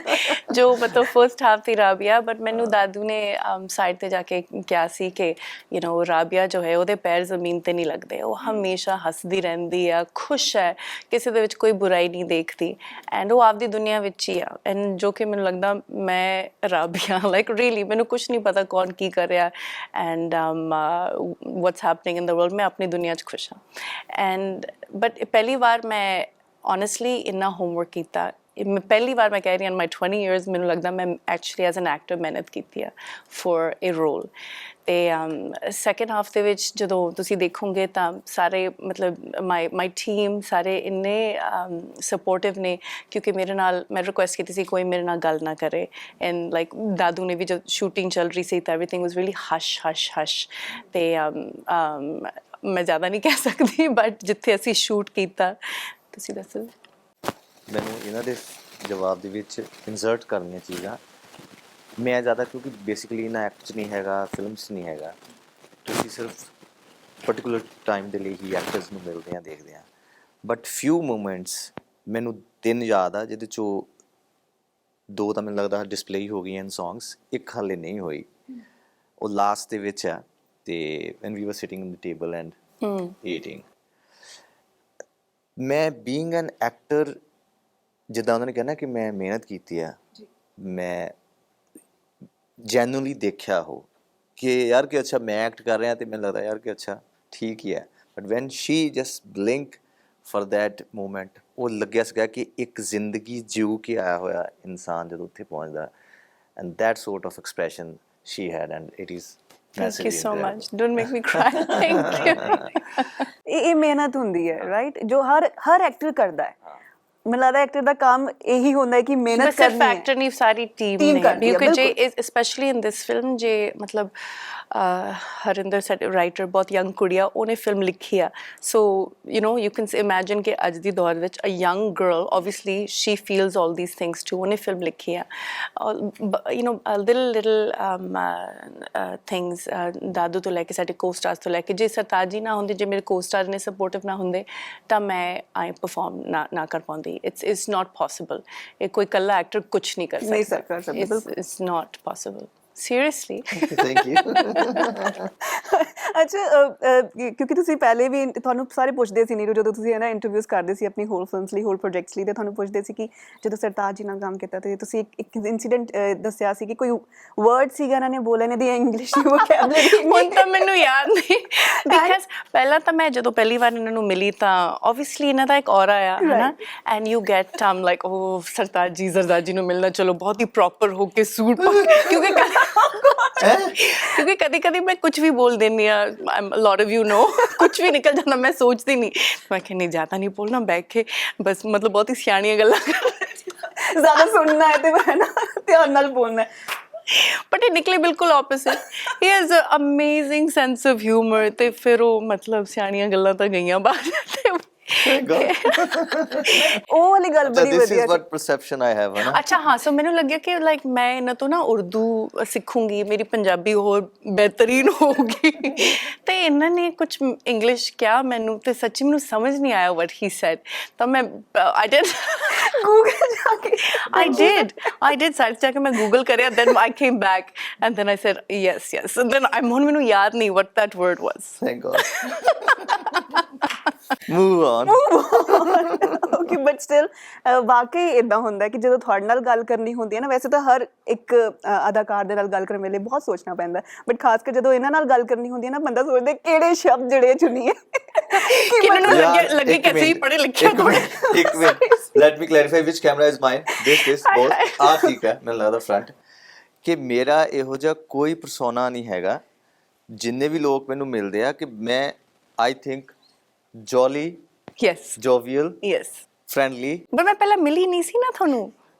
ਜੋ ਮਤਲਬ first half the Rabia. But ਮੈਨੂੰ ਦਾਦੂ ਨੇ ਸਾਈਡ ਤੇ ਜਾ ਕੇ ਕਿਹਾ ਸੀ ਕਿ ਰਾਬੀਆ ਜੋ ਹੈ ਉਹਦੇ ਪੈਰ ਜ਼ਮੀਨ ਤੇ ਨਹੀਂ ਲੱਗਦੇ, ਉਹ ਹਮੇਸ਼ਾ ਹੱਸਦੀ ਰਹਿੰਦੀ ਆ, ਖੁਸ਼ ਹੈ, ਕਿਸੇ ਦੇ ਵਿੱਚ ਕੋਈ ਬੁਰਾਈ ਨਹੀਂ ਦੇਖਦੀ, ਐਂਡ ਉਹ ਆਪਦੀ ਦੁਨੀਆ ਵਿੱਚ ਹੀ ਆ। ਐਂਡ ਜੋ ਕਿ ਮੈਨੂੰ ਲੱਗਦਾ ਮੈਂ ਰਾਬੀਆ ਲਾਈਕ ਰੀਅਲੀ ਮੈਨੂੰ ਕੁਛ ਨਹੀਂ ਪਤਾ ਕੌਣ ਕੀ ਕਰ ਰਿਹਾ and what's happening in the world, मैं अपनी दुनिया च खुश हाँ। एंड बट पहली बार मैं ऑनेस्टली इन्ना होमवर्क किया, पहली बार मैं कह रही हूँ माई 20 years ਮੈਨੂੰ ਲੱਗਦਾ ਮੈਂ ਐਕਚੁਅਲੀ ਐਜ਼ ਐਨ ਐਕਟਰ ਮਿਹਨਤ ਕੀਤੀ ਆ ਫॉर ਏ ਰੋਲ। ਅਤੇ ਸੈਕਿੰਡ ਹਾਫ ਦੇ ਵਿੱਚ ਜਦੋਂ ਤੁਸੀਂ ਦੇਖੋਗੇ ਤਾਂ ਸਾਰੇ ਮਤਲਬ ਮਾਈ ਟੀਮ ਸਾਰੇ ਇੰਨੇ ਸਪੋਰਟਿਵ ਨੇ, ਕਿਉਂਕਿ ਮੇਰੇ ਨਾਲ ਮੈਂ ਰਿਕੁਐਸਟ ਕੀਤੀ ਸੀ ਕੋਈ ਮੇਰੇ ਨਾਲ ਗੱਲ ਨਾ ਕਰੇ, ਐਂਡ ਲਾਈਕ ਦਾਦੂ ਨੇ ਵੀ ਜਦ ਸ਼ੂਟਿੰਗ ਚੱਲ ਰਹੀ ਸੀ ਤਾਂ ਐਵਰੀਥਿੰਗ ਵਾਜ਼ ਰੀਅਲੀ ਹਸ਼ ਹਸ਼ ਹਸ਼। ਅਤੇ ਮੈਂ ਜ਼ਿਆਦਾ ਨਹੀਂ ਕਹਿ ਸਕਦੀ, ਬਟ ਜਿੱਥੇ ਅਸੀਂ ਸ਼ੂਟ ਕੀਤਾ ਤੁਸੀਂ ਦੱਸੋ। ਮੈਨੂੰ ਇਹਨਾਂ ਦੇ ਜਵਾਬ ਦੇ ਵਿੱਚ ਇਨਸਰਟ ਕਰਨੀਆਂ ਚੀਜ਼ਾਂ ਮੈਂ ਜ਼ਿਆਦਾ, ਕਿਉਂਕਿ ਬੇਸਿਕਲੀ ਇਹਨਾਂ ਐਕਟ 'ਚ ਨਹੀਂ ਹੈਗਾ, ਫਿਲਮ 'ਚ ਨਹੀਂ ਹੈਗਾ, ਤੁਸੀਂ ਸਿਰਫ ਪਰਟੀਕੂਲਰ ਟਾਈਮ ਦੇ ਲਈ ਹੀ ਐਕਟਰਸ ਨੂੰ ਮਿਲਦੇ ਹਾਂ, ਦੇਖਦੇ ਹਾਂ। ਬਟ ਫਿਊ ਮੂਮੈਂਟਸ ਮੈਨੂੰ 3 ਯਾਦ ਆ, ਜਿਹਦੇ 'ਚੋਂ 2 ਤਾਂ ਮੈਨੂੰ ਲੱਗਦਾ ਡਿਸਪਲੇ ਹੀ ਹੋ ਗਈਆਂ ਇਨ ਸੌਂਗਸ, ਇੱਕ ਹਾਲੇ ਨਹੀਂ ਹੋਈ, ਉਹ ਲਾਸਟ ਦੇ ਵਿੱਚ ਆ। ਅਤੇ ਵੈਨ ਵੀ ਵਰ sitting in the table and eating, ਮੈਂ ਬੀਇੰਗ ਐਨ ਐਕਟਰ, ਜਿੱਦਾਂ ਉਹਨਾਂ ਨੇ ਕਹਿਣਾ ਕਿ ਮੈਂ ਮਿਹਨਤ ਕੀਤੀ ਆ, ਮੈਂ ਜੈਨੂਅਲੀ ਦੇਖਿਆ ਹੋ ਕਿ ਯਾਰ ਕਿ ਅੱਛਾ ਮੈਂ ਐਕਟ ਕਰ ਰਿਹਾ ਅਤੇ ਮੈਨੂੰ ਲੱਗਦਾ ਯਾਰ ਕਿ ਅੱਛਾ ਠੀਕ ਹੀ ਹੈ। But when she just blink for that moment ਉਹ ਲੱਗਿਆ ਸੀਗਾ ਕਿ ਇੱਕ ਜ਼ਿੰਦਗੀ ਜਿਉ ਕੇ ਆਇਆ ਹੋਇਆ ਇਨਸਾਨ ਜਦੋਂ ਉੱਥੇ ਪਹੁੰਚਦਾ and that sort of expression she had and it is Thank you massively so incredible. much. Don't make me cry. Thank you. ਇਹ ਮਿਹਨਤ ਹੁੰਦੀ ਹੈ ਰਾਈਟ ਜੋ ਹਰ ਐਕਟਰ ਕਰਦਾ ਹੈ ਮੈਨੂੰ ਲੱਗਦਾ ਐਕਟਰ ਦਾ ਕੰਮ ਇਹੀ ਹੁੰਦਾ ਹੈ ਕਿ ਮਿਹਨਤ ਬਸ ਸਿਰਫ ਕਰਨੀ ਹੈ ਐਕਟਰ ਨਹੀਂ ਸਾਰੀ ਟੀਮ Team ਨੇ ਕਰਦੀ ਹੈ, ਕਿਉਂਕਿ ਜੇ ਬਿਲਕੁਲ। ਸਪੈਸ਼ਲੀ ਇਨ ਦਿਸ ਫਿਲਮ ਜੇ ਮਤਲਬ ਹਰਿੰਦਰ ਸੈਟ ਰਾਈਟਰ ਬਹੁਤ ਯੰਗ ਕੁੜੀ ਆ ਉਹਨੇ ਫਿਲਮ ਲਿਖੀ ਆ ਸੋ ਯੂ ਕੈਨ ਇਮੇਜਿਨ ਕਿ ਅੱਜ ਦੀ ਦੌਰ ਵਿੱਚ a young girl obviously she feels all these things to ਉਹਨੇ ਫਿਲਮ ਲਿਖੀ ਆ ਲਿਟਲ ਥਿੰਗਸ ਦਾਦੂ ਤੋਂ ਲੈ ਕੇ ਸਾਡੇ ਕੋ-ਸਟਾਰਸ ਤੋਂ ਲੈ ਕੇ ਜੇ ਸਰਤਾਜ ਜੀ ਨਾ ਹੁੰਦੇ ਜੇ ਮੇਰੇ ਕੋ-ਸਟਾਰ ਨੇ ਸਪੋਰਟਿਵ ਨਾ ਹੁੰਦੇ ਤਾਂ ਮੈਂ ਪਰਫਾਰਮ ਨਾ ਕਰ ਪਾਉਂਦੀ ਇਟਸ ਨਾਟ ਪੋਸੀਬਲ ਇਹ ਕੋਈ ਇਕੱਲਾ ਐਕਟਰ ਕੁਝ ਨਹੀਂ ਕਰ ਨਹੀਂ ਸਕਦਾ ਕਰ ਸਕਦਾ, ਬਿਲਕੁਲ। It's not possible seriously Thank you. ਅੱਛਾ ਕਿਉਂਕਿ ਤੁਸੀਂ ਪਹਿਲੇ ਵੀ ਤੁਹਾਨੂੰ ਸਾਰੇ ਪੁੱਛਦੇ ਸੀ ਨੀਰੂ ਜਦੋਂ ਤੁਸੀਂ ਇਹਨਾਂ ਇੰਟਰਵਿਊਜ਼ ਕਰਦੇ ਸੀ ਆਪਣੀ ਹੋਰ ਫਿਲਮਸ ਲਈ ਹੋਰ ਪ੍ਰੋਜੈਕਟਸ ਲਈ ਤੇ ਤੁਹਾਨੂੰ ਪੁੱਛਦੇ ਸੀ ਕਿ ਜਦੋਂ ਸਰਤਾਜ ਜੀ ਨਾਲ ਕੰਮ ਕੀਤਾ ਤੇ ਤੁਸੀਂ ਇੱਕ ਇਨਸੀਡੈਂਟ ਦੱਸਿਆ ਸੀ ਕਿ ਕੋਈ ਵਰਡ ਸੀਗਾ ਇਹਨਾਂ ਨੇ ਬੋਲੇ ਨੇ ਦੀ ਇੰਗਲਿਸ਼ ਦੀ ਵੋਕੈਬਲਰੀ ਹੁਣ ਤਾਂ ਮੈਨੂੰ ਯਾਦ ਨਹੀਂ ਬਿਕਾਜ਼ ਪਹਿਲਾਂ ਤਾਂ ਮੈਂ ਜਦੋਂ ਪਹਿਲੀ ਵਾਰ ਇਹਨਾਂ ਨੂੰ ਮਿਲੀ ਤਾਂ ਆਬਵੀਅਸਲੀ ਇਹਨਾਂ ਦਾ ਇੱਕ ਔਰਾ ਆ ਹਨਾ ਐਂਡ ਯੂ ਗੈਟ ਟਮ ਲਾਈਕ ਉਹ ਸਰਤਾਜ ਜੀ ਜ਼ਰਦਾਰ ਜੀ ਨੂੰ ਮਿਲਣਾ ਚਲੋ ਬਹੁਤ ਹੀ ਪ੍ਰੋਪਰ ਹੋ ਕੇ ਸੂਟ ਪਾ ਕਿਉਂਕਿ ਕਦੀ ਕਦੀ ਮੈਂ ਕੁਝ ਵੀ ਬੋਲ ਦਿੰਦੀ ਆ ਲੋਟ ਆਫ ਯੂ ਨੋ ਕੁਝ ਵੀ ਨਿਕਲ ਜਾਂਦਾ ਮੈਂ ਸੋਚਦੀ ਨਹੀਂ ਮੈਂ ਕਿ ਨਹੀਂ ਜ਼ਿਆਦਾ ਨਹੀਂ ਬੋਲਣਾ ਬੈਠ ਕੇ ਬਸ ਮਤਲਬ ਬਹੁਤ ਹੀ ਸਿਆਣੀਆਂ ਗੱਲਾਂ ਜ਼ਿਆਦਾ ਸੁਣਨਾ ਹੈ ਤੇ ਮੈਂ ਨਾ ਧਿਆਨ ਨਾਲ ਬੋਲਣਾ ਹੈ ਬਟ ਇਹ ਨਿਕਲੇ ਬਿਲਕੁਲ ਆਪੋਜ਼ਿਟ ਹੀ has a amazing sense of humour ਤੇ ਫਿਰ ਉਹ ਮਤਲਬ ਸਿਆਣੀਆਂ ਗੱਲਾਂ ਤਾਂ ਗਈਆਂ ਬਾਹਰ ਉਹ ਵਾਲੀ ਗੱਲ ਬੜੀ This ਵਧੀਆ is what perception I have, है ना? ਅੱਛਾ ਹਾਂ ਸੋ ਮੈਨੂੰ ਲੱਗਿਆ ਕਿ ਲਾਈਕ ਮੈਂ ਇਹਨਾਂ ਤੋਂ ਨਾ ਉਰਦੂ ਸਿੱਖੂੰਗੀ ਮੇਰੀ ਪੰਜਾਬੀ ਹੋਰ ਬਿਹਤਰੀਨ ਹੋਊਗੀ ਤੇ ਇਹਨਾਂ ਨੇ ਕੁਝ ਇੰਗਲਿਸ਼ ਕਿਹਾ ਮੈਨੂੰ ਤੇ ਸੱਚੀ ਮੈਨੂੰ ਸਮਝ ਨਹੀਂ ਆਇਆ what he said ਤਾਂ ਮੈਂ I did ਗੂਗਲ ਜਾ ਕੇ I did ਸਰਚ ਜਾ ਕੇ ਮੈਂ ਗੂਗਲ ਕਰਿਆ then I came back and then I said yes and then ਹੁਣ ਮੈਨੂੰ ਯਾਦ ਨਹੀਂ what that word was Thank God. Move on. Okay but still ਵਾਕਈ ਇਦਾਂ ਹੁੰਦਾ ਕਿ ਜਦੋਂ ਤੁਹਾਡੇ ਨਾਲ ਗੱਲ ਕਰਨੀ ਹੁੰਦੀ ਹੈ ਨਾ ਵੈਸੇ ਤਾਂ ਹਰ ਇੱਕ ਅਦਾਕਾਰ ਦੇ ਨਾਲ ਗੱਲ ਕਰਨ ਵੇਲੇ ਬਹੁਤ ਸੋਚਣਾ ਪੈਂਦਾ ਬਟ ਖਾਸ ਕਰ ਜਦੋਂ ਇਹਨਾਂ ਨਾਲ ਗੱਲ ਕਰਨੀ ਹੁੰਦੀ ਹੈ ਨਾ ਬੰਦਾ ਸੋਚਦਾ ਕਿਹੜੇ ਸ਼ਬਦ ਜਿਹੜੇ ਚੁਣੀਏ ਕਿਹਨਾਂ ਨੂੰ ਲੱਗੇ ਕਿ ਅਸੀਂ ਪੜ੍ਹੇ ਲਿਖੇ ਥੋੜੇ ਇੱਕ minute let me clarify which camera is mine this both ਆ ਠੀਕ ਹੈ ਮੈਨੂੰ ਲੱਗਦਾ ਫਰੰਟ ਕਿ ਮੇਰਾ ਇਹੋ ਜਿਹਾ ਕੋਈ ਪਰਸੋਨਾ ਨਹੀਂ ਹੈਗਾ ਜਿੰਨੇ ਵੀ ਲੋਕ ਮੈਨੂੰ ਮਿਲਦੇ ਆ ਕਿ ਮੈਂ I think jolly yes jovial friendly ਪਰ ਮੈਂ ਪਹਿਲਾਂ ਮਿਲੀ ਨਹੀਂ ਸੀ ਨਾ ਤੁਹਾਨੂੰ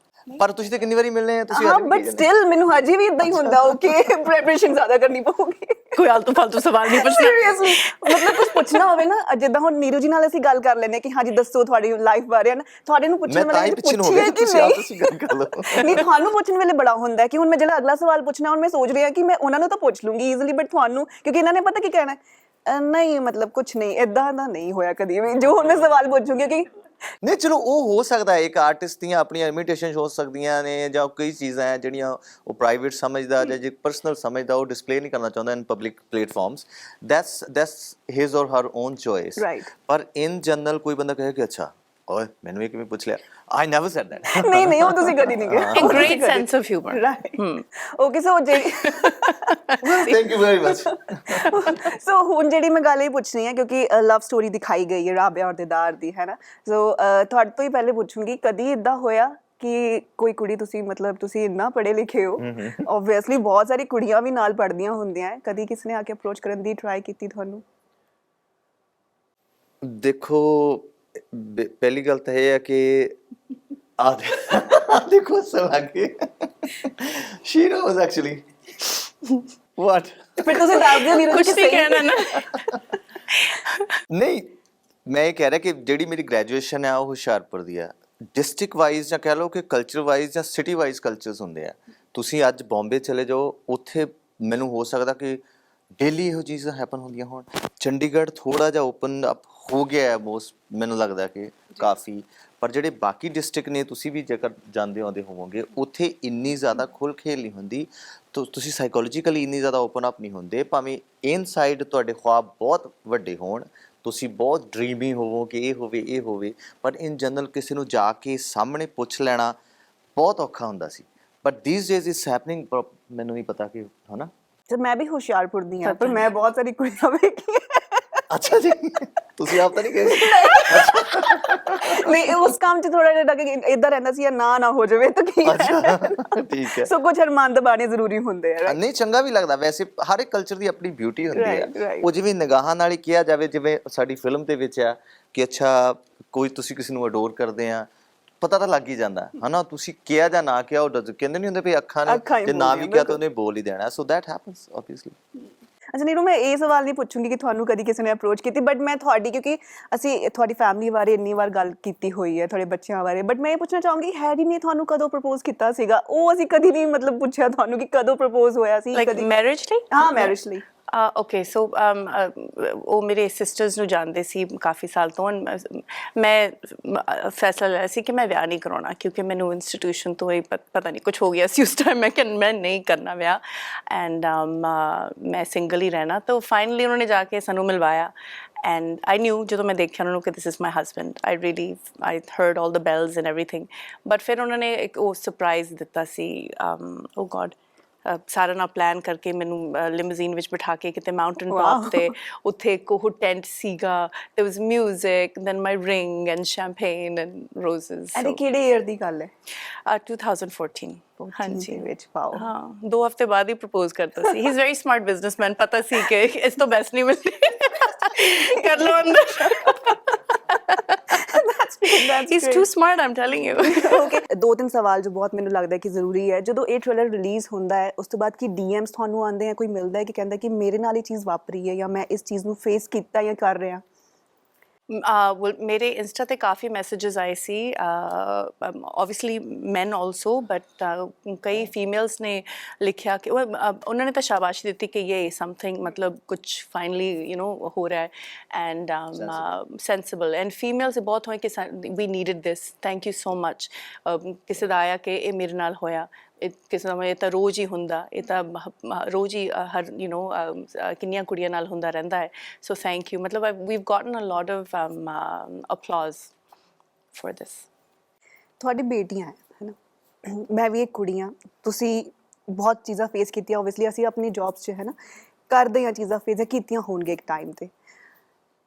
ਪਰ ਤੁਸੀਂ ਤਾਂ ਕਿੰਨੀ ਵਾਰੀ ਮਿਲਨੇ ਆ ਤੁਸੀਂ ਹਾਂ ਬਟ ਸਟਿਲ ਮੈਨੂੰ ਹਜੇ ਵੀ ਇਦਾਂ ਹੀ ਹੁੰਦਾ ਓਕੇ ਪ੍ਰੈਪਰੇਸ਼ਨ ਜ਼ਿਆਦਾ ਕਰਨੀ ਪਊਗੀ ਕੋਈ ਆਲਤੂ ਫਾਲਤੂ ਸਵਾਲ ਨਹੀਂ ਪੁੱਛਣਾ ਸੀਰੀਅਸਲੀ ਮਤਲਬ ਕੁਝ ਪੁੱਛਣਾ ਹੋਵੇ ਨਾ ਜਿੱਦਾਂ ਹੁਣ ਨੀਰੂ ਜੀ ਨਾਲ ਅਸੀਂ ਗੱਲ ਕਰ ਲੈਂਦੇ ਕਿ ਹਾਂਜੀ ਦੱਸੋ ਤੁਹਾਡੀ ਲਾਈਫ ਬਾਰੇ ਨਾ ਤੁਹਾਡੇ ਨੂੰ ਪੁੱਛਣ ਵੇਲੇ ਪੁੱਛੀਏ ਕਿ ਤੁਸੀਂ ਗੱਲ ਕਰ ਲਓ ਨਹੀਂ ਤੁਹਾਨੂੰ ਪੁੱਛਣ ਵੇਲੇ ਬੜਾ ਹੁੰਦਾ ਕਿ ਹੁਣ ਮੈਂ ਜਿਹੜਾ ਅਗਲਾ ਸਵਾਲ ਪੁੱਛਣਾ ਹੁਣ ਮੈਂ ਸੋਚ ਰਹੀ ਹਾਂ ਕਿ ਮੈਂ ਉਹਨਾਂ ਨੂੰ ਤਾਂ ਪੁੱਛ ਲੂੰਗੀ ਈਜ਼ੀਲੀ ਬਟ ਤੁਹਾਨੂੰ ਕਿਉਂਕਿ ਇਹਨਾਂ ਨੇ ਪਤਾ ਕੀ ਕਹਿਣਾ ਨਹੀਂ ਮਤਲਬ ਕੁਝ ਨਹੀਂ ਇਦਾਂ ਦਾ ਨਹੀਂ ਹੋਇਆ ਕਦੀ ਵੀ ਜੋ ਹੁਣ ਮੈਂ ਸਵਾਲ ਪੁੱਛੂੰਗੀ ਕਿ ਨਹੀਂ ਚਲੋ ਉਹ ਹੋ ਸਕਦਾ ਹੈ ਇੱਕ ਆਰਟਿਸਟ ਦੀਆਂ ਆਪਣੀਆਂ ਇਮੀਟੇਸ਼ਨ ਹੋ ਸਕਦੀਆਂ ਨੇ ਜਾਂ ਕਈ ਚੀਜ਼ਾਂ ਹੈ ਜਿਹੜੀਆਂ ਉਹ ਪ੍ਰਾਈਵੇਟ ਸਮਝਦਾ ਜਾਂ ਜੇ ਪਰਸਨਲ ਸਮਝਦਾ ਉਹ ਡਿਸਪਲੇ ਨਹੀਂ ਕਰਨਾ ਚਾਹੁੰਦਾ ਇਨ ਪਬਲਿਕ ਪਲੇਟਫਾਰਮਸ ਦੈਟਸ ਹਿਸ ਔਰ ਹਰ ਓਨ ਚੋਇਸ ਪਰ ਇਨ ਜਨਰਲ ਕੋਈ ਬੰਦਾ ਕਹੇ ਕਿ ਅੱਛਾ ਓਏ ਮੈਨੂੰ ਇਹ ਕਿਵੇਂ ਪੁੱਛ ਲਿਆ ਆਈ ਨੈਵਰ ਸੈਡ ਦੈਟ ਨਹੀਂ ਉਹ ਤੁਸੀਂ ਕਦੀ ਨਹੀਂ ਕਿਹਾ a great sense of humor right okay so ਜਿਹੜੀ thank you very much so ਹੁਣ ਜਿਹੜੀ ਮੈਂ ਗੱਲ ਇਹ ਪੁੱਛਣੀ ਹੈ ਕਿਉਂਕਿ ਲਵ ਸਟੋਰੀ ਦਿਖਾਈ ਗਈ ਹੈ ਰਾਬਿਆ ਔਰ ਦਿਦਾਰ ਦੀ ਹੈ ਨਾ ਸੋ ਤੁਹਾਡੇ ਤੋਂ ਹੀ ਪਹਿਲੇ ਪੁੱਛੂੰਗੀ ਕਦੀ ਇਦਾਂ ਹੋਇਆ ਕਿ ਕੋਈ ਕੁੜੀ ਤੁਸੀਂ ਮਤਲਬ ਤੁਸੀਂ ਇੰਨਾ ਪੜ੍ਹੇ ਲਿਖੇ ਹੋ ਆਬਵੀਅਸਲੀ ਬਹੁਤ ਸਾਰੀ ਕੁੜੀਆਂ ਵੀ ਨਾਲ ਪੜ੍ਹਦੀਆਂ ਹੁੰਦੀਆਂ ਕਦੀ ਕਿਸੇ ਨੇ ਆ ਕੇ ਅਪਰੋਚ ਕਰਨ ਦੀ ਟਰਾਈ ਕੀਤੀ ਤੁਹਾਨੂੰ ਦੇਖੋ ਪਹਿਲੀ ਗੱਲ ਤਾਂ ਇਹ ਹੈ ਕਿ ਆ ਦੇਖੋ ਸਵਾਗੇ she knows actually what ਫਿਰ ਤੁਸੀਂ ਦੱਸ ਦਿਓ ਨੀਰੂ ਕੁਝ ਨਹੀਂ ਕਹਿਣਾ ਨਾ ਨਹੀਂ ਮੈਂ ਇਹ ਕਹਿ ਰਿਹਾ ਕਿ ਜਿਹੜੀ ਮੇਰੀ ਗ੍ਰੈਜੂਏਸ਼ਨ ਹੈ ਉਹ ਹੁਸ਼ਿਆਰਪੁਰ ਦੀ ਹੈ ਡਿਸਟ੍ਰਿਕਟ ਵਾਈਜ਼ ਜਾਂ ਕਹਿ ਲਓ ਕਿ ਕਲਚਰ ਵਾਈਜ਼ ਜਾਂ ਸਿਟੀ ਵਾਈਜ਼ ਕਲਚਰਸ ਹੁੰਦੇ ਆ ਤੁਸੀਂ ਅੱਜ ਬੰਬੇ ਚਲੇ ਜਾਓ ਉੱਥੇ ਮੈਨੂੰ ਹੋ ਸਕਦਾ ਕਿ ਡੇਲੀ ਇਹੋ ਚੀਜ਼ਾਂ ਹੈਪਨ ਹੁੰਦੀਆਂ ਹੋਣ ਚੰਡੀਗੜ੍ਹ ਥੋੜਾ ਜਿਹਾ ਓਪਨ ਅਪ ਹੋ ਗਿਆ ਹੈ ਮੋਸਟ ਮੈਨੂੰ ਲੱਗਦਾ ਕਿ ਕਾਫੀ ਪਰ ਜਿਹੜੇ ਬਾਕੀ ਡਿਸਟ੍ਰਿਕਟ ਨੇ ਤੁਸੀਂ ਵੀ ਜੇਕਰ ਜਾਂਦੇ ਆਉਂਦੇ ਹੋਵੋਗੇ ਉੱਥੇ ਇੰਨੀ ਜ਼ਿਆਦਾ ਖੁੱਲ੍ਹ ਖੇਲ ਨਹੀਂ ਹੁੰਦੀ ਤੁਸੀਂ ਸਾਈਕੋਲੋਜੀਕਲੀ ਇੰਨੀ ਜ਼ਿਆਦਾ ਓਪਨ ਅਪ ਨਹੀਂ ਹੁੰਦੇ ਭਾਵੇਂ ਇਨਸਾਈਡ ਤੁਹਾਡੇ ਖੁਆਬ ਬਹੁਤ ਵੱਡੇ ਹੋਣ ਤੁਸੀਂ ਬਹੁਤ ਡ੍ਰੀਮੀ ਹੋਵੋ ਕਿ ਇਹ ਹੋਵੇ ਪਰ ਇਨ ਜਨਰਲ ਕਿਸੇ ਨੂੰ ਜਾ ਕੇ ਸਾਹਮਣੇ ਪੁੱਛ ਲੈਣਾ ਬਹੁਤ ਔਖਾ ਹੁੰਦਾ ਸੀ but these days is happening ਮੈਨੂੰ ਨਹੀਂ ਪਤਾ ਕਿ ਹੈ ਨਾ ਮੈਂ ਵੀ ਹੁਸ਼ਿਆਰਪੁਰ ਦੀ ਹਾਂ ਪਰ ਮੈਂ ਬਹੁਤ ਸਾਰੀ ਕੁੜੀਆਂ ਵੇਖੀਆਂ ਅੱਛਾ ਜੀ ਤੁਸੀਂ ਆਪ ਤਾਂ ਨਹੀਂ ਗਏ? ਨਹੀਂ ਉਸ ਕੰਮ 'ਚ ਥੋੜਾ ਜਿਹਾ ਕਿ ਇਦਾਂ ਰਹਿੰਦਾ ਸੀ ਨਾ ਹੋ ਜਾਵੇ ਤਾਂ ਕੀ ਅੱਛਾ ਠੀਕ ਹੈ। ਸੋ ਕੁਝ ਅਰਮਾਨ ਦਬਾਣੇ ਜ਼ਰੂਰੀ ਹੁੰਦੇ ਆ। ਨਹੀਂ ਚੰਗਾ ਵੀ ਲੱਗਦਾ ਵੈਸੇ, ਹਰ ਇੱਕ ਕਲਚਰ ਦੀ ਆਪਣੀ ਬਿਊਟੀ ਹੁੰਦੀ Right, ਹੈ। right. ਉਹ ਜਿਵੇਂ ਨਿਗਾਹਾਂ ਨਾਲ ਹੀ ਕਿਹਾ ਜਾਵੇ, ਜਿਵੇਂ ਸਾਡੀ ਫਿਲਮ ਦੇ ਵਿੱਚ ਆ ਕਿ ਅੱਛਾ ਕੋਈ ਤੁਸੀਂ ਕਿਸੇ ਨੂੰ ਅਡੋਰ ਕਰਦੇ ਆ, ਪਤਾ ਤਾਂ ਲੱਗ ਹੀ ਜਾਂਦਾ ਹਨਾ, ਤੁਸੀਂ ਕਿਹਾ ਜਾਂ ਨਾ ਕਿਹਾ, ਉਹ ਕਹਿੰਦੇ ਨਹੀਂ ਹੁੰਦੇ ਵੀ ਅੱਖਾਂ ਨੇ ਜੇ ਨਾ ਵੀ ਕਿਹਾ ਤਾਂ ਉਹਨੇ ਬੋਲ ਹੀ ਦੇਣਾ। So that happens obviously. ਅੱਛਾ ਨੀਰੂ, ਮੈਂ ਇਹ ਸਵਾਲ ਨਹੀਂ ਪੁੱਛੂੰਗੀ ਕਿ ਤੁਹਾਨੂੰ ਕਦੀ ਕਿਸੇ ਨੇ ਅਪਰੋਚ ਕੀਤੀ, ਬਟ ਮੈਂ ਤੁਹਾਡੀ, ਕਿਉਂਕਿ ਅਸੀਂ ਤੁਹਾਡੀ ਫੈਮਿਲੀ ਬਾਰੇ ਇੰਨੀ ਵਾਰ ਗੱਲ ਕੀਤੀ ਹੋਈ ਹੈ, ਤੁਹਾਡੇ ਬੱਚਿਆਂ ਬਾਰੇ, ਬਟ ਮੈਂ ਇਹ ਪੁੱਛਣਾ ਚਾਹੂੰਗੀ ਹੈਰੀ ਨੇ ਤੁਹਾਨੂੰ ਕਦੋਂ ਪ੍ਰਪੋਜ਼ ਕੀਤਾ ਸੀਗਾ? ਉਹ ਅਸੀਂ ਕਦੀ ਨਹੀਂ ਮਤਲਬ ਪੁੱਛਿਆ ਤੁਹਾਨੂੰ ਕਿ ਕਦੋਂ ਪ੍ਰਪੋਜ਼ ਹੋਇਆ ਸੀ ਲਾਈਕ ਕਦੀ? ਮੈਰਿਜ ਲਈ? ਹਾਂ ਮੈਰਿਜ ਲਈ। ਓਕੇ ਸੋ ਉਹ ਮੇਰੇ ਸਿਸਟਰਸ ਨੂੰ ਜਾਣਦੇ ਸੀ ਕਾਫੀ ਸਾਲ ਤੋਂ। ਮੈਂ ਫੈਸਲਾ ਲਿਆ ਸੀ ਕਿ ਮੈਂ ਵਿਆਹ ਨਹੀਂ ਕਰਾਉਣਾ, ਕਿਉਂਕਿ ਮੈਨੂੰ ਇੰਸਟੀਟਿਊਸ਼ਨ ਤੋਂ ਹੀ ਪਤਾ ਨਹੀਂ ਕੁਝ ਹੋ ਗਿਆ ਸੀ ਉਸ ਟਾਈਮ। ਮੈਂ ਕਿਹਾ ਮੈਂ ਨਹੀਂ ਕਰਨਾ ਵਿਆਹ, ਐਂਡ ਮੈਂ ਸਿੰਗਲ ਹੀ ਰਹਿਣਾ। ਤਾਂ ਫਾਈਨਲੀ ਉਹਨਾਂ ਨੇ ਜਾ ਕੇ ਸਾਨੂੰ ਮਿਲਵਾਇਆ, and I knew ਜਦੋਂ ਮੈਂ ਦੇਖਿਆ ਉਹਨਾਂ ਨੂੰ ਕਿ this is my husband, I heard all the bells and everything, but ਫਿਰ ਉਹਨਾਂ ਨੇ ਇੱਕ ਉਹ ਸਰਪ੍ਰਾਈਜ਼ ਦਿੱਤਾ ਸੀ, oh God, ਸਾਰਾ ਨਾਲ ਪਲਾਨ ਕਰਕੇ ਮੈਨੂੰ ਲਿਮੋਜ਼ੀਨ ਵਿੱਚ ਬਿਠਾ ਕੇ ਕਿਤੇ ਮਾਊਂਟੇਨ ਟੌਪ ਤੇ, ਉੱਥੇ ਇੱਕ ਉਹ ਟੈਂਟ ਸੀਗਾ, there was music, then my ring and champagne and roses. ਅਰੇ ਕਿਹੜੇ ਈਅਰ ਦੀ ਗੱਲ ਹੈ? 2014 ਹਾਂਜੀ ਦੇ ਵਿੱਚ। ਪਾਓ। ਹਾਂ 2 ਹਫ਼ਤੇ ਬਾਅਦ ਹੀ ਪ੍ਰਪੋਜ਼ ਕਰਤਾ ਸੀ। He is very smart businessman, ਪਤਾ ਸੀ ਕਿ ਇਸ ਤੋਂ ਬੈਸਟ ਨਹੀਂ ਮਿਲਦੀ, ਕਰ ਲਓ ਅੰਦਰ। He's too smart, I'm telling you. Okay, 2-3 ਸਵਾਲ ਜੋ ਬਹੁਤ ਮੈਨੂੰ ਲੱਗਦਾ ਕਿ ਜ਼ਰੂਰੀ ਹੈ। ਜਦੋਂ ਇਹ ਟ੍ਰੇਲਰ ਰਿਲੀਜ਼ ਹੁੰਦਾ ਹੈ ਉਸ ਤੋਂ ਬਾਅਦ ਕੀ ਡੀਐਮਸ ਤੁਹਾਨੂੰ ਆਉਂਦੇ ਆ, ਕੋਈ ਮਿਲਦਾ ਹੈ ਕਿ ਕਹਿੰਦਾ ਕਿ ਮੇਰੇ ਨਾਲ ਇਹ ਚੀਜ਼ ਵਾਪਰੀ ਹੈ ਜਾਂ ਮੈਂ ਇਸ ਚੀਜ਼ ਨੂੰ ਫੇਸ ਕੀਤਾ ਜਾਂ ਕਰ ਰਿਹਾ? ਮੇਰੇ ਇੰਸਟਾ ਤੇ ਕਾਫੀ ਮੈਸੇजेस ਆਏ ਸੀ, ਓਬਵੀਅਸਲੀ ਮੈਨ ਆਲਸੋ, ਬਟ ਕਈ ਫੀਮੇਲਸ ਨੇ ਲਿਖਿਆ ਕਿ ਉਹਨਾਂ ਨੇ ਤਾਂ ਸ਼ਾਬਾਸ਼ੀ ਦਿੱਤੀ ਕਿ ਇਹ ਸਮਥਿੰਗ ਮਤਲਬ ਕੁਝ ਫਾਈਨਲੀ ਹੋ ਰਿਹਾ ਹੈ, ਐਂਡ ਸੈਂਸਿਬਲ, ਐਂਡ ਫੀਮੇਲਸ ਬਹੁਤ ਹੋਏ ਕਿ we needed this, thank you so much. ਕਿਸੇ ਦਾ ਆਇਆ ਕਿ ਇਹ ਮੇਰੇ ਨਾਲ ਹੋਇਆ, ਕਿਸੇ ਦਾ ਇਹ ਤਾਂ ਰੋਜ਼ ਹੀ ਹੁੰਦਾ, ਇਹ ਤਾਂ ਰੋਜ਼ ਹੀ ਹਰ ਕਿੰਨੀਆਂ ਕੁੜੀਆਂ ਨਾਲ ਹੁੰਦਾ ਰਹਿੰਦਾ ਹੈ, ਸੋ ਥੈਂਕ ਯੂ। ਮਤਲਬ we've gotten a lot of applause for this. ਤੁਹਾਡੀ ਬੇਟੀਆਂ ਹੈ ਨਾ, ਮੈਂ ਵੀ ਇੱਕ ਕੁੜੀ ਹਾਂ, ਤੁਸੀਂ ਬਹੁਤ ਚੀਜ਼ਾਂ ਫੇਸ ਕੀਤੀਆਂ ਓਬਵੀਅਸਲੀ, ਅਸੀਂ ਆਪਣੀ ਜੌਬਸ 'ਚ ਹੈ ਨਾ ਕਰਦੇ ਹਾਂ ਚੀਜ਼ਾਂ ਫੇਸ ਕੀਤੀਆਂ ਹੋਣਗੀਆਂ ਇੱਕ ਟਾਈਮ 'ਤੇ।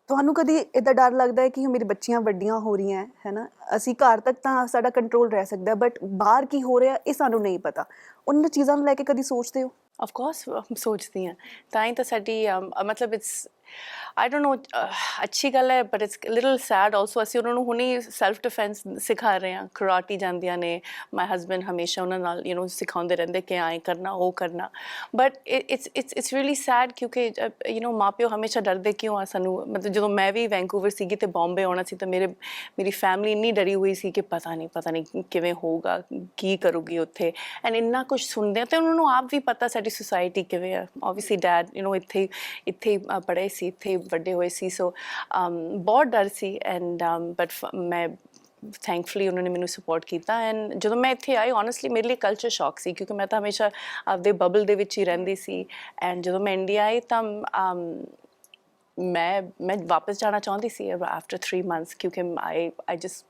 ਤੁਹਾਨੂੰ ਕਦੀ ਇੱਦਾਂ ਡਰ ਲੱਗਦਾ ਹੈ ਕਿ ਮੇਰੀ ਬੱਚੀਆਂ ਵੱਡੀਆਂ ਹੋ ਰਹੀਆਂ ਹੈ ਨਾ, ਅਸੀਂ ਘਰ ਤੱਕ ਤਾਂ ਸਾਡਾ ਕੰਟਰੋਲ ਰਹਿ ਸਕਦਾ, ਬਟ ਬਾਹਰ ਕੀ ਹੋ ਰਿਹਾ ਇਹ ਸਾਨੂੰ ਨਹੀਂ ਪਤਾ, ਉਹਨਾਂ ਚੀਜ਼ਾਂ ਨੂੰ ਲੈ ਕੇ ਕਦੀ ਸੋਚਦੇ ਹੋ? ਆਫ ਕੋਰਸ ਸੋਚਦੀ ਹਾਂ, ਤਾਂ ਹੀ ਤਾਂ ਸਾਡੀ ਮਤਲਬ ਇਟਸ ਆਈ ਡੋਂਟ ਨੋ, ਅੱਛੀ ਗੱਲ ਹੈ but it's little sad also. ਅਸੀਂ ਉਹਨਾਂ ਨੂੰ ਹੁਣੇ ਸੈਲਫ ਡਿਫੈਂਸ ਸਿਖਾ ਰਹੇ ਹਾਂ, ਕਰਾਟੀ ਜਾਂਦੀਆਂ ਨੇ, ਮਾਈ ਹਸਬੈਂਡ ਹਮੇਸ਼ਾ ਉਹਨਾਂ ਨਾਲ ਸਿਖਾਉਂਦੇ ਰਹਿੰਦੇ ਕਿ ਐਂ ਕਰਨਾ ਉਹ ਕਰਨਾ, ਬਟ ਇਟਸ ਰੀਅਲੀ ਸੈਡ, ਕਿਉਂਕਿ ਮਾਂ ਪਿਓ ਹਮੇਸ਼ਾ ਡਰਦੇ ਕਿਉਂ ਆ ਸਾਨੂੰ। ਮਤਲਬ ਜਦੋਂ ਮੈਂ ਵੀ ਵੈਂਕੂਵਰ ਸੀਗੀ ਅਤੇ ਬੰਬੇ ਆਉਣਾ ਸੀ ਤਾਂ ਮੇਰੀ ਫੈਮਿਲੀ ਇੰਨੀ ਡਰੀ ਹੋਈ ਸੀ ਕਿ ਪਤਾ ਨਹੀਂ ਕਿਵੇਂ ਹੋਊਗਾ, ਕੀ ਕਰੂਗੀ ਉੱਥੇ, ਐਂਡ ਇੰਨਾ ਕੁਛ ਸੁਣਦੇ ਆ। ਅਤੇ ਉਹਨਾਂ ਨੂੰ ਆਪ ਵੀ ਪਤਾ ਸਾਡੀ ਸੁਸਾਇਟੀ ਕਿਵੇਂ ਆ, ਓਬਵੀਅਸਲੀ ਡੈਡ ਇੱਥੇ ਪੜ੍ਹੇ ਸੀ, ਇੱਥੇ ਵੱਡੇ ਹੋਏ ਸੀ, ਸੋ ਬਹੁਤ ਡਰ ਸੀ, ਐਂਡ ਬਟ ਮੈਂ ਥੈਂਕਫੁਲੀ ਉਹਨਾਂ ਨੇ ਮੈਨੂੰ ਸਪੋਰਟ ਕੀਤਾ। ਐਂਡ ਜਦੋਂ ਮੈਂ ਇੱਥੇ ਆਈ ਓਨੈਸਟਲੀ ਮੇਰੇ ਲਈ ਕਲਚਰ ਸ਼ੌਕ ਸੀ, ਕਿਉਂਕਿ ਮੈਂ ਤਾਂ ਹਮੇਸ਼ਾ ਆਪਦੇ ਬਬਲ ਦੇ ਵਿੱਚ ਹੀ ਰਹਿੰਦੀ ਸੀ, ਐਂਡ ਜਦੋਂ ਮੈਂ ਇੰਡੀਆ ਆਈ ਤਾਂ ਮੈਂ ਵਾਪਸ ਜਾਣਾ ਚਾਹੁੰਦੀ ਸੀ ਆਫਟਰ 3 months, ਕਿਉਂਕਿ ਆਈ ਜਸਟ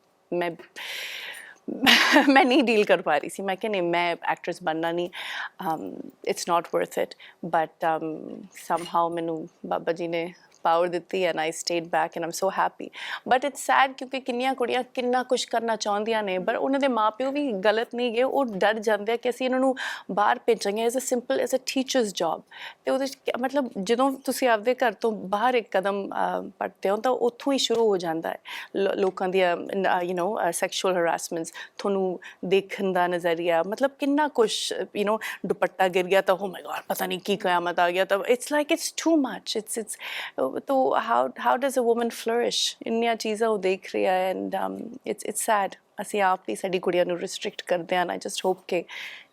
ਮੈਂ ਨਹੀਂ ਡੀਲ ਕਰ ਪਾ ਰਹੀ ਸੀ। ਮੈਂ ਕਿਹਾ ਨਹੀਂ, ਮੈਂ ਐਕਟਰਸ ਬਣਨਾ ਨਹੀਂ, it's not worth it, but somehow ਮੈਨੂੰ ਬਾਬਾ ਜੀ ਨੇ ਪਾਵਰ ਦਿੱਤੀ and I stayed back and am so happy. But it's sad, ਕਿਉਂਕਿ ਕਿੰਨੀਆਂ ਕੁੜੀਆਂ ਕਿੰਨਾ ਕੁਛ ਕਰਨਾ ਚਾਹੁੰਦੀਆਂ ਨੇ, ਪਰ ਉਹਨਾਂ ਦੇ ਮਾਂ ਪਿਓ ਵੀ ਗਲਤ ਨਹੀਂ ਗਏ, ਉਹ ਡਰ ਜਾਂਦੇ ਆ ਕਿ ਅਸੀਂ ਇਹਨਾਂ ਨੂੰ ਬਾਹਰ ਭੇਜਾਂਗੇ ਐਜ਼ ਅ ਟੀਚਰਸ ਜੌਬ। ਅਤੇ ਉਹਦੇ 'ਚ ਮਤਲਬ ਜਦੋਂ ਤੁਸੀਂ ਆਪਦੇ ਘਰ ਤੋਂ ਬਾਹਰ ਇੱਕ ਕਦਮ ਪੱਟਦੇ ਹੋ ਤਾਂ ਉੱਥੋਂ ਹੀ ਸ਼ੁਰੂ ਹੋ ਜਾਂਦਾ ਹੈ ਲੋਕਾਂ ਦੀਆਂ ਸੈਕਸ਼ੂਅਲ ਹਰਾਸਮੈਂਟਸ, ਤੁਹਾਨੂੰ ਦੇਖਣ ਦਾ ਨਜ਼ਰੀਆ, ਮਤਲਬ ਕਿੰਨਾ ਕੁਛ ਦੁਪੱਟਾ ਗਿਰ ਗਿਆ ਤਾਂ ਓ ਮਾਈ ਗॉड ਪਤਾ ਨਹੀਂ ਕੀ ਕਿਆਮਤ ਆ ਗਿਆ, ਤਾਂ it's like it's too much, it's तो how does a woman flourish? ਇੰਨੀਆਂ ਚੀਜ਼ਾਂ ਉਹ ਦੇਖ ਰਹੀ ਹੈ, ਐਂਡ it's sad। ਅਸੀਂ ਆਪ ਹੀ ਸਾਡੀ ਕੁੜੀਆਂ ਨੂੰ ਰਿਸਟ੍ਰਿਕਟ ਕਰਦੇ ਹਾਂ। ਆਈ ਜਸਟ ਹੋਪ ਕਿ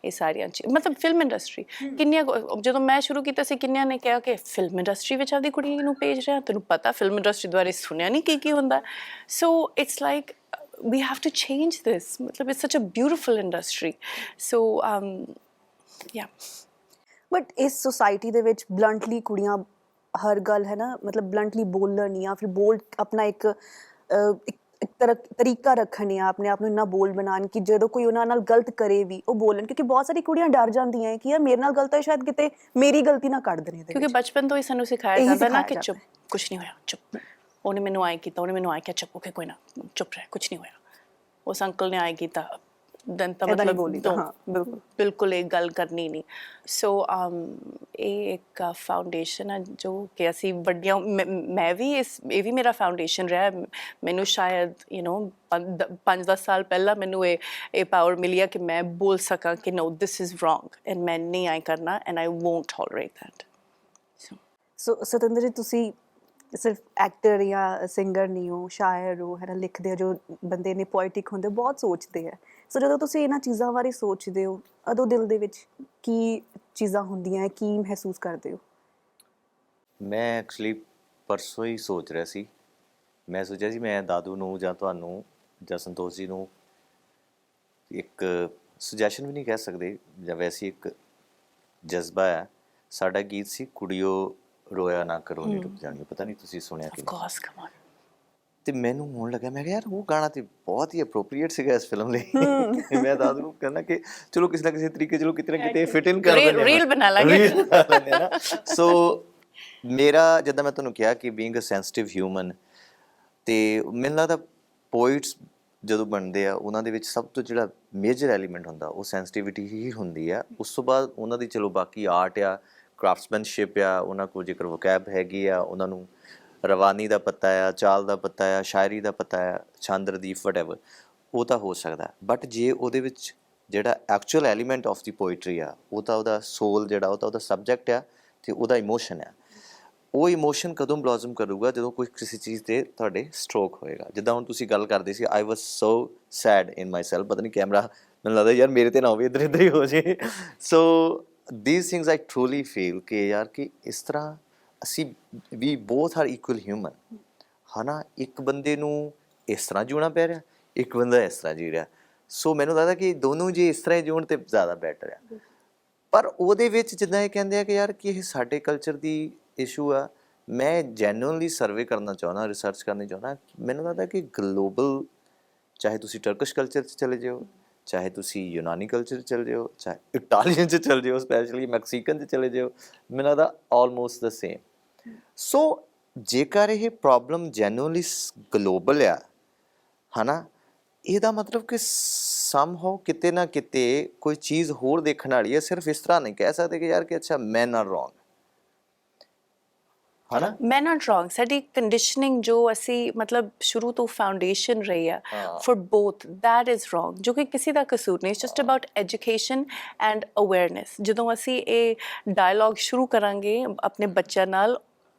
ਇਹ ਸਾਰੀਆਂ ਚੀਜ਼ਾਂ, ਮਤਲਬ ਫਿਲਮ ਇੰਡਸਟਰੀ ਕਿੰਨੀਆਂ, ਜਦੋਂ ਮੈਂ ਸ਼ੁਰੂ ਕੀਤਾ ਸੀ ਕਿੰਨਿਆਂ ਨੇ ਕਿਹਾ ਕਿ ਫਿਲਮ ਇੰਡਸਟਰੀ ਵਿੱਚ ਆਪਦੀ ਕੁੜੀ ਨੂੰ ਭੇਜ ਰਿਹਾ, ਤੈਨੂੰ ਪਤਾ ਫਿਲਮ ਇੰਡਸਟਰੀ ਦੁਆਰੇ ਸੁਣਿਆ ਨਹੀਂ ਕੀ ਹੁੰਦਾ। So it's like we have to change this, ਮਤਲਬ it's such a beautiful industry, so yeah। But ਇਸ ਸੋਸਾਇਟੀ ਦੇ ਵਿੱਚ ਬਲੰਟਲੀ ਕੁੜੀਆਂ ਹਰ ਗੱਲ ਹੈ ਨਾ, ਮਤਲਬ ਬਲੰਟਲੀ ਬੋਲਣ ਜਾਂ ਫਿਰ ਬੋਲਡ ਆਪਣਾ ਇੱਕ ਤਰੀਕਾ ਰੱਖਣ ਜਾਂ ਆਪਣੇ ਆਪ ਨੂੰ ਇੰਨਾ ਬੋਲਡ ਬਣਾਉਣ ਕਿ ਜਦੋਂ ਕੋਈ ਉਹਨਾਂ ਨਾਲ ਗਲਤ ਕਰੇ ਵੀ ਉਹ ਬੋਲਣ, ਕਿਉਂਕਿ ਬਹੁਤ ਸਾਰੀ ਕੁੜੀਆਂ ਡਰ ਜਾਂਦੀਆਂ ਕਿ ਯਾਰ ਮੇਰੇ ਨਾਲ ਗਲਤ ਹੈ, ਸ਼ਾਇਦ ਕਿਤੇ ਮੇਰੀ ਗਲਤੀ ਨਾ ਕੱਢ ਦੇਣ, ਕਿਉਂਕਿ ਬਚਪਨ ਤੋਂ ਹੀ ਸਾਨੂੰ ਸਿਖਾਇਆ ਜਾਂਦਾ ਨਾ ਕਿ ਚੁੱਪ, ਕੁਛ ਨਹੀਂ ਹੋਇਆ, ਚੁੱਪ, ਉਹਨੇ ਮੈਨੂੰ ਆਏ ਕੀਤਾ, ਉਹਨੇ ਮੈਨੂੰ ਆਏ ਕਿ ਚੁੱਪ ਓਕੇ ਕੋਈ ਨਾ ਚੁੱਪ ਰਹਿ ਕੁਝ ਨਹੀਂ ਹੋਇਆ। ਉਸ ਅੰਕਲ ਨੇ ਆਏ ਕੀਤਾ ਦੈਨ ਤਾਂ ਏਦਾਂ ਨਹੀਂ ਮਤਲਬ ਬੋਲੀਦਾ, ਹਾਂ, ਬਿਲਕੁਲ। ਬਿਲਕੁਲ ਇਹ ਗੱਲ ਕਰਨੀ ਨਹੀਂ। ਸੋ ਇਹ ਇੱਕ ਫਾਊਂਡੇਸ਼ਨ ਹੈ ਜੋ ਕਿ ਅਸੀਂ ਵੱਡੀਆਂ ਮੈਂ ਵੀ ਇਹ ਵੀ ਮੇਰਾ ਫਾਊਂਡੇਸ਼ਨ ਰਿਹਾ। ਮੈਨੂੰ ਸ਼ਾਇਦ 5-10 ਸਾਲ ਪਹਿਲਾਂ ਮੈਨੂੰ ਇਹ ਪਾਵਰ ਮਿਲੀ ਆ ਕਿ ਮੈਂ ਬੋਲ ਸਕਾਂ ਕਿ no this is wrong and ਮੈਂ ਨਹੀਂ ਆਏ ਕਰਨਾ and I won't tolerate that. So Satinder ji, ਤੁਸੀਂ ਸਿਰਫ ਐਕਟਰ ਜਾਂ ਸਿੰਗਰ ਨਹੀਂ ਹੋ, ਸ਼ਾਇਰ ਹੋ, ਹੈ ਨਾ, ਲਿਖਦੇ ਹੋ। ਜੋ ਬੰਦੇ ਨੇ ਪੋਇਟਿਕ ਹੁੰਦੇ ਬਹੁਤ ਸੋਚਦੇ ਹੈ। ਸੋ ਜਦੋਂ ਤੁਸੀਂ ਇਹਨਾਂ ਚੀਜ਼ਾਂ ਬਾਰੇ ਸੋਚਦੇ ਹੋ, ਉਦੋਂ ਦਿਲ ਦੇ ਵਿੱਚ ਕੀ ਚੀਜ਼ਾਂ ਹੁੰਦੀਆਂ, ਕੀ ਮਹਿਸੂਸ ਕਰਦੇ ਹੋ? ਮੈਂ ਐਕਚੁਅਲੀ ਪਰਸੋਂ ਹੀ ਸੋਚ ਰਿਹਾ ਸੀ। ਮੈਂ ਸੋਚਿਆ ਸੀ ਮੈਂ ਦਾਦੂ ਨੂੰ ਜਾਂ ਤੁਹਾਨੂੰ ਜਾਂ ਸੰਤੋਸ਼ ਜੀ ਨੂੰ ਇੱਕ ਸੁਜੈਸ਼ਨ ਵੀ ਨਹੀਂ ਕਹਿ ਸਕਦੇ, ਜਾਂ ਵੈਸੇ ਇੱਕ ਜਜ਼ਬਾ ਹੈ। ਸਾਡਾ ਗੀਤ ਸੀ ਕੁੜੀਓ ਰੋਇਆ ਨਾ ਕਰੋ ਨੀ ਡੁੱਬ ਜਾਣੀ, ਪਤਾ ਨਹੀਂ ਤੁਸੀਂ ਸੁਣਿਆ ਕਿ ਆਫ ਕੋਰਸ ਕਮ ਔਨ। ਤੇ ਮੈਨੂੰ ਹੋਣ ਲੱਗਾ, ਮੈਂ ਕਿਹਾ ਯਾਰ ਉਹ ਗਾਣਾ ਤੇ ਬਹੁਤ ਹੀ ਅਪਰੋਪਰੀਏਟ ਸੀਗਾ ਇਸ ਫਿਲਮ ਲਈ। ਮੈਂ ਦਾਦੂ ਨੂੰ ਕਹਿੰਦਾ ਕਿ ਚਲੋ ਕਿਸੇ ਨਾ ਕਿਸੇ ਤਰੀਕੇ ਚਲੋ ਕਿਤੇ ਨਾ ਕਿਤੇ ਫਿਟ ਇਨ ਕਰ ਦਿੰਦੇ ਰੀਲ ਬਣਾ ਲਾਂਗੇ। ਸੋ ਮੇਰਾ, ਜਿੱਦਾਂ ਮੈਂ ਤੁਹਾਨੂੰ ਕਿਹਾ ਕਿ ਬੀਇੰਗ ਅ ਸੈਂਸਿਟਿਵ ਹਿਊਮਨ, ਤੇ ਮੈਨੂੰ ਲੱਗਦਾ ਪੋਇਟਸ ਜਦੋਂ ਬਣਦੇ ਆ ਉਹਨਾਂ ਦੇ ਵਿੱਚ ਸਭ ਤੋਂ ਜਿਹੜਾ ਮੇਜਰ ਐਲੀਮੈਂਟ ਹੁੰਦਾ ਉਹ ਸੈਂਸਿਟਿਵਿਟੀ ਹੀ ਹੁੰਦੀ ਆ। ਉਸ ਤੋਂ ਬਾਅਦ ਉਹਨਾਂ ਦੀ ਚਲੋ ਬਾਕੀ ਆਰਟ ਆ, ਕ੍ਰਾਫਟਸਮੈਨਸ਼ਿਪ ਆ, ਉਹਨਾਂ ਕੋਲ ਜੇਕਰ ਵੋਕੈਬ ਹੈਗੀ ਆ, ਉਹਨਾਂ ਨੂੰ ਰਵਾਨੀ ਦਾ ਪਤਾ ਆ, ਚਾਲ ਦਾ ਪਤਾ ਆ, ਸ਼ਾਇਰੀ ਦਾ ਪਤਾ ਆ, ਛੰਦ ਰਦੀਫ ਵਟਐਵਰ, ਉਹ ਤਾਂ ਹੋ ਸਕਦਾ। ਬਟ ਜੇ ਉਹਦੇ ਵਿੱਚ ਜਿਹੜਾ actual element of the poetry ਆ, ਉਹ ਤਾਂ ਉਹਦਾ ਸੋਲ ਜਿਹੜਾ, ਉਹ ਤਾਂ ਉਹਦਾ ਸਬਜੈਕਟ ਆ ਅਤੇ ਉਹਦਾ ਇਮੋਸ਼ਨ ਆ। ਉਹ ਇਮੋਸ਼ਨ ਕਦੋਂ ਬਲੌਜ਼ਮ ਕਰੂਗਾ? ਜਦੋਂ ਕੋਈ ਕਿਸੇ ਚੀਜ਼ 'ਤੇ ਤੁਹਾਡੇ ਸਟ੍ਰੋਕ ਹੋਏਗਾ। ਜਿੱਦਾਂ ਹੁਣ ਤੁਸੀਂ ਗੱਲ ਕਰਦੇ ਸੀ, ਆਈ ਵਾਜ਼ ਸੋ ਸੈਡ ਇਨ ਮਾਈ ਸੈਲਫ। ਪਤਾ ਨਹੀਂ ਕੈਮਰਾ, ਮੈਨੂੰ ਲੱਗਦਾ ਯਾਰ ਮੇਰੇ 'ਤੇ ਨਾ ਹੋਵੇ, ਇੱਧਰ ਇੱਧਰ ਹੀ ਹੋ ਜੇ। So these things I truly feel ਕਿ ਯਾਰ ਕਿ ਇਸ ਤਰ੍ਹਾਂ ਅਸੀਂ ਵੀ ਬੋਥ ਆਰ ਇਕੁਅਲ ਹਿਊਮਨ, ਹੈ ਨਾ। ਇੱਕ ਬੰਦੇ ਨੂੰ ਇਸ ਤਰ੍ਹਾਂ ਜਿਉਣਾ ਪੈ ਰਿਹਾ, ਇੱਕ ਬੰਦਾ ਇਸ ਤਰ੍ਹਾਂ ਜੀ ਰਿਹਾ। ਸੋ ਮੈਨੂੰ ਲੱਗਦਾ ਕਿ ਦੋਨੋਂ ਜੇ ਇਸ ਤਰ੍ਹਾਂ ਹੀ ਜਿਉਣ ਤਾਂ ਜ਼ਿਆਦਾ ਬੈਟਰ ਆ। ਪਰ ਉਹਦੇ ਵਿੱਚ ਜਿੱਦਾਂ ਇਹ ਕਹਿੰਦੇ ਆ ਕਿ ਯਾਰ ਕਿ ਇਹ ਸਾਡੇ ਕਲਚਰ ਦੀ ਇਸ਼ੂ ਆ, ਮੈਂ ਜੈਨੂਅਨਲੀ ਸਰਵੇ ਕਰਨਾ ਚਾਹੁੰਦਾ, ਰਿਸਰਚ ਕਰਨੀ ਚਾਹੁੰਦਾ। ਮੈਨੂੰ ਲੱਗਦਾ ਕਿ ਗਲੋਬਲ, ਚਾਹੇ ਤੁਸੀਂ ਟਰਕਿਸ਼ ਕਲਚਰ 'ਚ ਚਲੇ ਜਾਓ, ਚਾਹੇ ਤੁਸੀਂ ਯੂਨਾਨੀ ਕਲਚਰ 'ਚ ਚਲੇ ਜਾਓ, ਚਾਹੇ ਇਟਾਲੀਅਨ 'ਚ ਚਲੇ ਜਾਓ, ਸਪੈਸ਼ਲੀ ਮੈਕਸੀਕਨ 'ਚ ਚਲੇ ਜਾਓ, ਮੈਨੂੰ ਲੱਗਦਾ ਆਲਮੋਸਟ ਦ ਸੇਮ। ਸੋ ਜੇਕਰ ਇਹ ਪ੍ਰੋਬਲਮ ਜੈਨੂਅਨਲੀ ਗਲੋਬਲ ਆ, ਹੈ ਨਾ, ਇਹਦਾ ਮਤਲਬ ਕਿ ਸਮਹਾਉ ਕਿਤੇ ਨਾ ਕਿਤੇ ਕੋਈ ਚੀਜ਼ ਹੋਰ ਦੇਖਣ ਵਾਲੀ ਹੈ। ਸਿਰਫ ਇਸ ਤਰ੍ਹਾਂ ਨਹੀਂ ਕਹਿ ਸਕਦੇ ਕਿ ਯਾਰ ਕਿ ਅੱਛਾ ਮੈਨ ਆਰ ਰੋਂਗ, ਹੈ ਨਾ। ਮੈਂ ਨਾਟ ਰੋਂਗ, ਸਾਡੀ ਕੰਡੀਸ਼ਨਿੰਗ ਜੋ ਅਸੀਂ ਮਤਲਬ ਸ਼ੁਰੂ ਤੋਂ ਫਾਊਂਡੇਸ਼ਨ ਰਹੀ ਆ for both, that is wrong, ਜੋ ਕਿ ਕਿਸੇ ਦਾ ਕਸੂਰ ਨਹੀਂ। It's just about education and awareness. ਜਦੋਂ ਅਸੀਂ ਇਹ ਡਾਇਲੌਗ ਸ਼ੁਰੂ ਕਰਾਂਗੇ ਆਪਣੇ ਬੱਚਿਆਂ ਨਾਲ,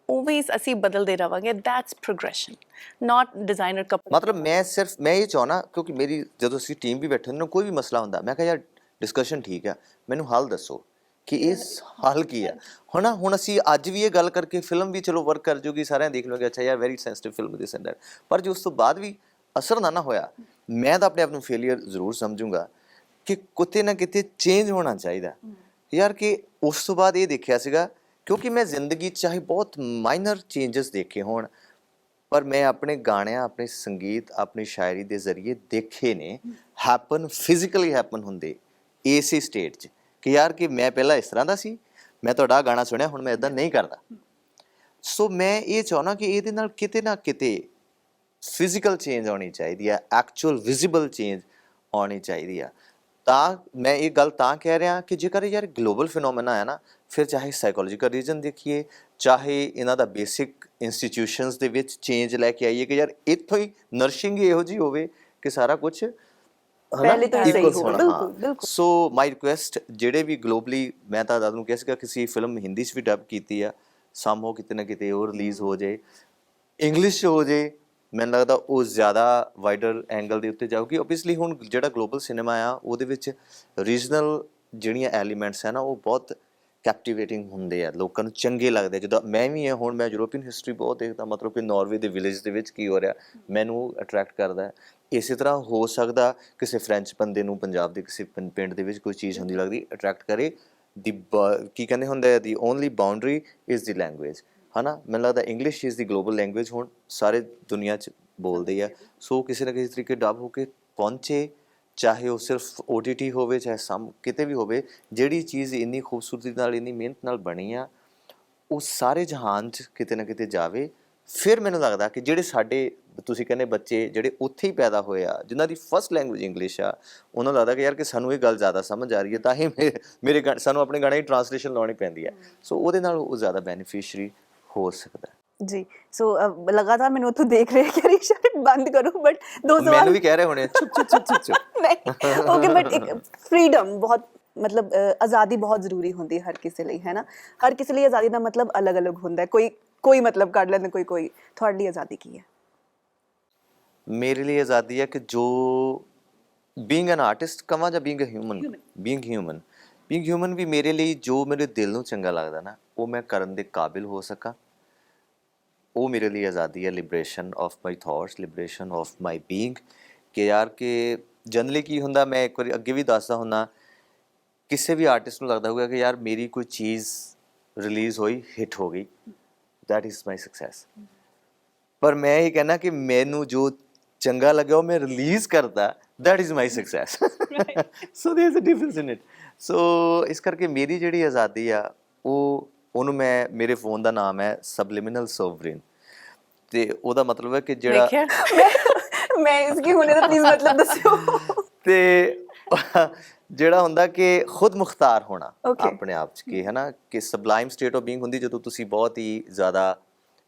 ਉਵੇਂ ਅਸੀਂ ਬਦਲਦੇ ਰਹਾਂਗੇ। ਦੈਟਸ ਪ੍ਰੋਗਰੈਸ਼ਨ, ਨਾਟ ਡਿਜ਼ਾਈਨਰ ਕੱਪੜੇ। ਮਤਲਬ ਮੈਂ ਇਹ ਚਾਹੁੰਦਾ, ਕਿਉਂਕਿ ਮੇਰੀ ਜਦੋਂ ਅਸੀਂ ਟੀਮ ਵੀ ਬੈਠੇ ਹੁੰਦੇ, ਕੋਈ ਵੀ ਮਸਲਾ ਹੁੰਦਾ, ਮੈਂ ਕਿਹਾ ਯਾਰ ਡਿਸਕਸ਼ਨ ਠੀਕ ਆ, ਮੈਨੂੰ ਹੱਲ ਦੱਸੋ ਕਿ ਇਸ ਹੱਲ ਕੀ ਆ, ਹੈ ਨਾ। ਹੁਣ ਅਸੀਂ ਅੱਜ ਵੀ ਇਹ ਗੱਲ ਕਰਕੇ ਫਿਲਮ ਵੀ ਚਲੋ ਵਰਕ ਕਰ ਜੂਗੀ, ਸਾਰਿਆਂ ਦੇਖ ਲਓਗੇ ਅੱਛਾ ਯਾਰ very sensitive film this and that, ਪਰ ਜੇ ਉਸ ਤੋਂ ਬਾਅਦ ਵੀ ਅਸਰ ਨਾ ਹੋਇਆ, ਮੈਂ ਤਾਂ ਆਪਣੇ ਆਪ ਨੂੰ ਫੇਲੀਅਰ ਜ਼ਰੂਰ ਸਮਝੂੰਗਾ ਕਿ ਕਿਤੇ ਨਾ ਕਿਤੇ ਚੇਂਜ ਹੋਣਾ ਚਾਹੀਦਾ ਯਾਰ। ਕਿ ਉਸ ਤੋਂ ਬਾਅਦ ਇਹ ਦੇਖਿਆ ਸੀਗਾ, ਕਿਉਂਕਿ ਮੈਂ ਜ਼ਿੰਦਗੀ 'ਚ ਚਾਹੇ ਬਹੁਤ ਮਾਈਨਰ ਚੇਂਜਸ ਦੇਖੇ ਹੋਣ, ਪਰ ਮੈਂ ਆਪਣੇ ਗਾਣਿਆਂ, ਆਪਣੇ ਸੰਗੀਤ, ਆਪਣੀ ਸ਼ਾਇਰੀ ਦੇ ਜ਼ਰੀਏ ਦੇਖੇ ਨੇ ਹੈਪਨ, ਫਿਜ਼ੀਕਲੀ ਹੈਪਨ ਹੁੰਦੇ ਇਸੇ ਸਟੇਟ 'ਚ ਕਿ ਯਾਰ ਕਿ ਮੈਂ ਪਹਿਲਾਂ ਇਸ ਤਰ੍ਹਾਂ ਦਾ ਸੀ, ਮੈਂ ਤੁਹਾਡਾ ਗਾਣਾ ਸੁਣਿਆ, ਹੁਣ ਮੈਂ ਇੱਦਾਂ ਨਹੀਂ ਕਰਦਾ। ਸੋ ਮੈਂ ਇਹ ਚਾਹੁੰਦਾ ਕਿ ਇਹਦੇ ਨਾਲ ਕਿਤੇ ਨਾ ਕਿਤੇ ਫਿਜ਼ੀਕਲ ਚੇਂਜ ਆਉਣੀ ਚਾਹੀਦੀ ਆ, ਐਕਚੁਅਲ ਵਿਜ਼ੀਬਲ ਚੇਂਜ ਆਉਣੀ ਚਾਹੀਦੀ ਆ। ਤਾਂ ਮੈਂ ਇਹ ਗੱਲ ਤਾਂ ਕਹਿ ਰਿਹਾ ਕਿ ਜੇਕਰ ਯਾਰ ਗਲੋਬਲ ਫਿਨੋਮੇਨਾ ਹੈ ਨਾ, ਫਿਰ ਚਾਹੇ ਸਾਈਕੋਲੋਜੀਕਲ ਰੀਜ਼ਨ ਦੇਖੀਏ, ਚਾਹੇ ਇਹਨਾਂ ਦਾ ਬੇਸਿਕ ਇੰਸਟੀਟਿਊਸ਼ਨਸ ਦੇ ਵਿੱਚ ਚੇਂਜ ਲੈ ਕੇ ਆਈਏ ਕਿ ਯਾਰ ਇੱਥੋਂ ਹੀ ਨਰਿਸ਼ਿੰਗ ਇਹੋ ਜਿਹੀ ਹੋਵੇ ਕਿ ਸਾਰਾ ਕੁਛ ਪਹਿਲੇ ਤੋਂ ਹੀ ਸਹੀ ਹੋਵੇ। ਬਿਲਕੁਲ ਬਿਲਕੁਲ। ਸੋ ਮਾਈ ਰਿਕੁਐਸਟ, ਜਿਹੜੇ ਵੀ ਗਲੋਬਲੀ, ਮੈਂ ਤਾਂ ਦਾਦੂ ਨੂੰ ਕਿਹਾ ਸੀਗਾ ਕਿਸੇ ਫਿਲਮ ਹਿੰਦੀ 'ਚ ਵੀ ਡੱਬ ਕੀਤੀ ਆ, ਸਮਹਾਉ ਕਿਤੇ ਨਾ ਕਿਤੇ ਉਹ ਰਿਲੀਜ਼ ਹੋ ਜਾਏ, ਇੰਗਲਿਸ਼ 'ਚ ਹੋ ਜਾਏ, ਮੈਨੂੰ ਲੱਗਦਾ ਉਹ ਜ਼ਿਆਦਾ ਵਾਈਡਰ ਐਂਗਲ ਦੇ ਉੱਤੇ ਜਾਊਗੀ। ਓਬਵੀਅਸਲੀ ਹੁਣ ਜਿਹੜਾ ਗਲੋਬਲ ਸਿਨੇਮਾ ਆ ਉਹਦੇ ਵਿੱਚ ਰੀਜਨਲ ਜਿਹੜੀਆਂ ਐਲੀਮੈਂਟਸ ਹੈ ਨਾ, ਉਹ ਬਹੁਤ ਕੈਪਟੀਵੇਟਿੰਗ ਹੁੰਦੇ ਆ, ਲੋਕਾਂ ਨੂੰ ਚੰਗੇ ਲੱਗਦੇ। ਜਿੱਦਾਂ ਮੈਂ ਵੀ ਹਾਂ, ਹੁਣ ਮੈਂ ਯੂਰੋਪੀਅਨ ਹਿਸਟਰੀ ਬਹੁਤ ਦੇਖਦਾ, ਮਤਲਬ ਕਿ ਨਾਰਵੇ ਦੇ ਵਿਲੇਜ ਦੇ ਵਿੱਚ ਕੀ ਹੋ ਰਿਹਾ, ਮੈਨੂੰ ਅਟਰੈਕਟ ਕਰਦਾ। ਇਸੇ ਤਰ੍ਹਾਂ ਹੋ ਸਕਦਾ ਕਿਸੇ ਫਰੈਂਚ ਬੰਦੇ ਨੂੰ ਪੰਜਾਬ ਦੇ ਕਿਸੇ ਪਿੰਡ ਦੇ ਵਿੱਚ ਕੋਈ ਚੀਜ਼ ਹੁੰਦੀ ਲੱਗਦੀ, ਅਟਰੈਕਟ ਕਰੇ। ਦੀ ਕੀ ਕਹਿੰਦੇ ਹੁੰਦੇ ਆ, ਦੀ only boundary is the language, ਹੈ ਨਾ। ਮੈਨੂੰ ਲੱਗਦਾ English is the global language, ਹੁਣ ਸਾਰੇ ਦੁਨੀਆ 'ਚ ਬੋਲਦੇ ਆ। ਸੋ ਕਿਸੇ ਨਾ ਕਿਸੇ ਤਰੀਕੇ ਡੱਬ ਹੋ ਕੇ ਪਹੁੰਚੇ, ਚਾਹੇ ਉਹ ਸਿਰਫ OTT ਹੋਵੇ, ਚਾਹੇ ਕਿਤੇ ਵੀ ਹੋਵੇ। ਜਿਹੜੀ ਚੀਜ਼ ਇੰਨੀ ਖੂਬਸੂਰਤੀ ਨਾਲ, ਇੰਨੀ ਮਿਹਨਤ ਨਾਲ ਬਣੀ ਆ, ਉਹ ਸਾਰੇ ਜਹਾਨ 'ਚ ਕਿਤੇ ਨਾ ਕਿਤੇ ਜਾਵੇ। ਫਿਰ ਮੈਨੂੰ ਲੱਗਦਾ ਕਿ ਜਿਹੜੇ ਸਾਡੇ ਤੁਸੀਂ ਕਹਿੰਦੇ ਬੱਚੇ ਜਿਹੜੇ ਉੱਥੇ ਹੀ ਪੈਦਾ ਹੋਏ ਆ, ਜਿਨ੍ਹਾਂ ਦੀ ਫਸਟ ਲੈਂਗੁਏਜ ਇੰਗਲਿਸ਼ ਆ, ਉਹਨਾਂ ਨੂੰ ਲੱਗਦਾ ਕਿ ਯਾਰ ਕਿ ਸਾਨੂੰ ਇਹ ਗੱਲ ਜ਼ਿਆਦਾ ਸਮਝ ਆ ਰਹੀ ਹੈ, ਤਾਂ ਹੀ ਮੇਰੇ ਸਾਨੂੰ ਆਪਣੇ ਗਾਣੇ ਦੀ ਟਰਾਂਸਲੇਸ਼ਨ ਲਾਉਣੀ ਪੈਂਦੀ ਹੈ। ਸੋ ਉਹਦੇ ਨਾਲ ਉਹ ਜ਼ਿਆਦਾ ਬੈਨੀਫਿਸ਼ਰੀ ਹੋ ਸਕਦਾ। ਜੀ ਸੋ ਲਗਾਤਾਰ ਮੈਨੂੰ ਉੱਥੋਂ ਦੇਖ ਰਹੇ ਕਿ ਰਿਸ਼ਾ ਬੰਦ ਕਰੋ, ਬਟ ਦੋ ਸਵਾਲ ਮੈਨੂੰ ਵੀ ਕਹਿ ਰਹੇ ਹੋਣੇ ਚੁੱਪ ਚੁੱਪ ਚੁੱਪ ਚੁੱਪ ਚੁੱਪ। ਨਹੀਂ ਓਕੇ, ਬਟ ਇੱਕ ਫਰੀडम ਬਹੁਤ ਮਤਲਬ ਆਜ਼ਾਦੀ ਬਹੁਤ ਜ਼ਰੂਰੀ ਹੁੰਦੀ ਹੈ ਹਰ ਕਿਸੇ ਲਈ, ਹੈ ਨਾ? ਹਰ ਕਿਸੇ ਲਈ ਆਜ਼ਾਦੀ ਦਾ ਮਤਲਬ ਅਲੱਗ-ਅਲੱਗ ਹੁੰਦਾ ਹੈ, ਕੋਈ ਮਤਲਬ ਕੱਢ ਲੈਂਦਾ, ਕੋਈ ਤੁਹਾਡੇ ਲਈ ਆਜ਼ਾਦੀ ਕੀ ਹੈ? ਮੇਰੇ ਲਈ ਆਜ਼ਾਦੀ ਹੈ ਕਿ ਜੋ ਬੀਇੰਗ ਐਨ ਆਰਟਿਸਟ ਕਵਾਂ ਜਾਂ ਬੀਇੰਗ ਅ ਹਿਊਮਨ ਵੀ ਮੇਰੇ ਲਈ ਜੋ ਮੇਰੇ ਦਿਲ ਨੂੰ ਚੰਗਾ ਲੱਗਦਾ ਨਾ, ਉਹ ਮੈਂ ਕਰਨ ਦੇ ਕਾਬਿਲ ਹੋ ਸਕਾਂ, ਉਹ ਮੇਰੇ ਲਈ ਆਜ਼ਾਦੀ ਹੈ। Liberation of my thoughts, liberation of my being. ਕਿ ਯਾਰ ਕਿ ਜਨਰਲੀ ਕੀ ਹੁੰਦਾ, ਮੈਂ ਇੱਕ ਵਾਰੀ ਅੱਗੇ ਵੀ ਦੱਸਦਾ ਹੁੰਦਾ, ਕਿਸੇ ਵੀ ਆਰਟਿਸਟ ਨੂੰ ਲੱਗਦਾ ਹੋਊਗਾ ਕਿ ਯਾਰ ਮੇਰੀ ਕੋਈ ਚੀਜ਼ ਰਿਲੀਜ਼ ਹੋਈ, ਹਿੱਟ ਹੋ ਗਈ, ਦੈਟ ਇਜ਼ ਮਾਈ ਸਕਸੈਸ। ਪਰ ਮੈਂ ਇਹ ਕਹਿਣਾ ਕਿ ਮੈਨੂੰ ਜੋ ਚੰਗਾ ਲੱਗਿਆ ਉਹ ਮੈਂ ਰਿਲੀਜ਼ ਕਰਦਾ, that is my success. So there is a difference in it. So ਇਸ ਕਰਕੇ ਮੇਰੀ ਜਿਹੜੀ ਆਜ਼ਾਦੀ ਆ ਉਹਨੂੰ ਮੇਰੇ ਫੋਨ ਦਾ ਨਾਮ ਹੈ ਸਬਲਿਮਿਨਲ ਸੋਵਰਿਨ, ਤੇ ਉਹਦਾ ਮਤਲਬ ਹੈ ਕਿ ਜਿਹੜਾ ਮੈਂ ਇਸकी ਹੁਣੇ ਤਾਂ ਪਲੀਜ਼ ਮਤਲਬ ਦੱਸਿਓ। ਤੇ ਜਿਹੜਾ ਹੁੰਦਾ ਕਿ ਖੁਦ ਮੁਖਤਾਰ ਹੋਣਾ Okay. ਆਪਣੇ ਆਪ 'ਚ, ਕਿ ਹੈ ਨਾ ਕਿ ਸਬਲਾਈਮ ਸਟੇਟ ਆਫ ਬੀਇੰਗ ਹੁੰਦੀ ਜਦੋਂ ਤੁਸੀਂ ਬਹੁਤ ਹੀ ਜ਼ਿਆਦਾ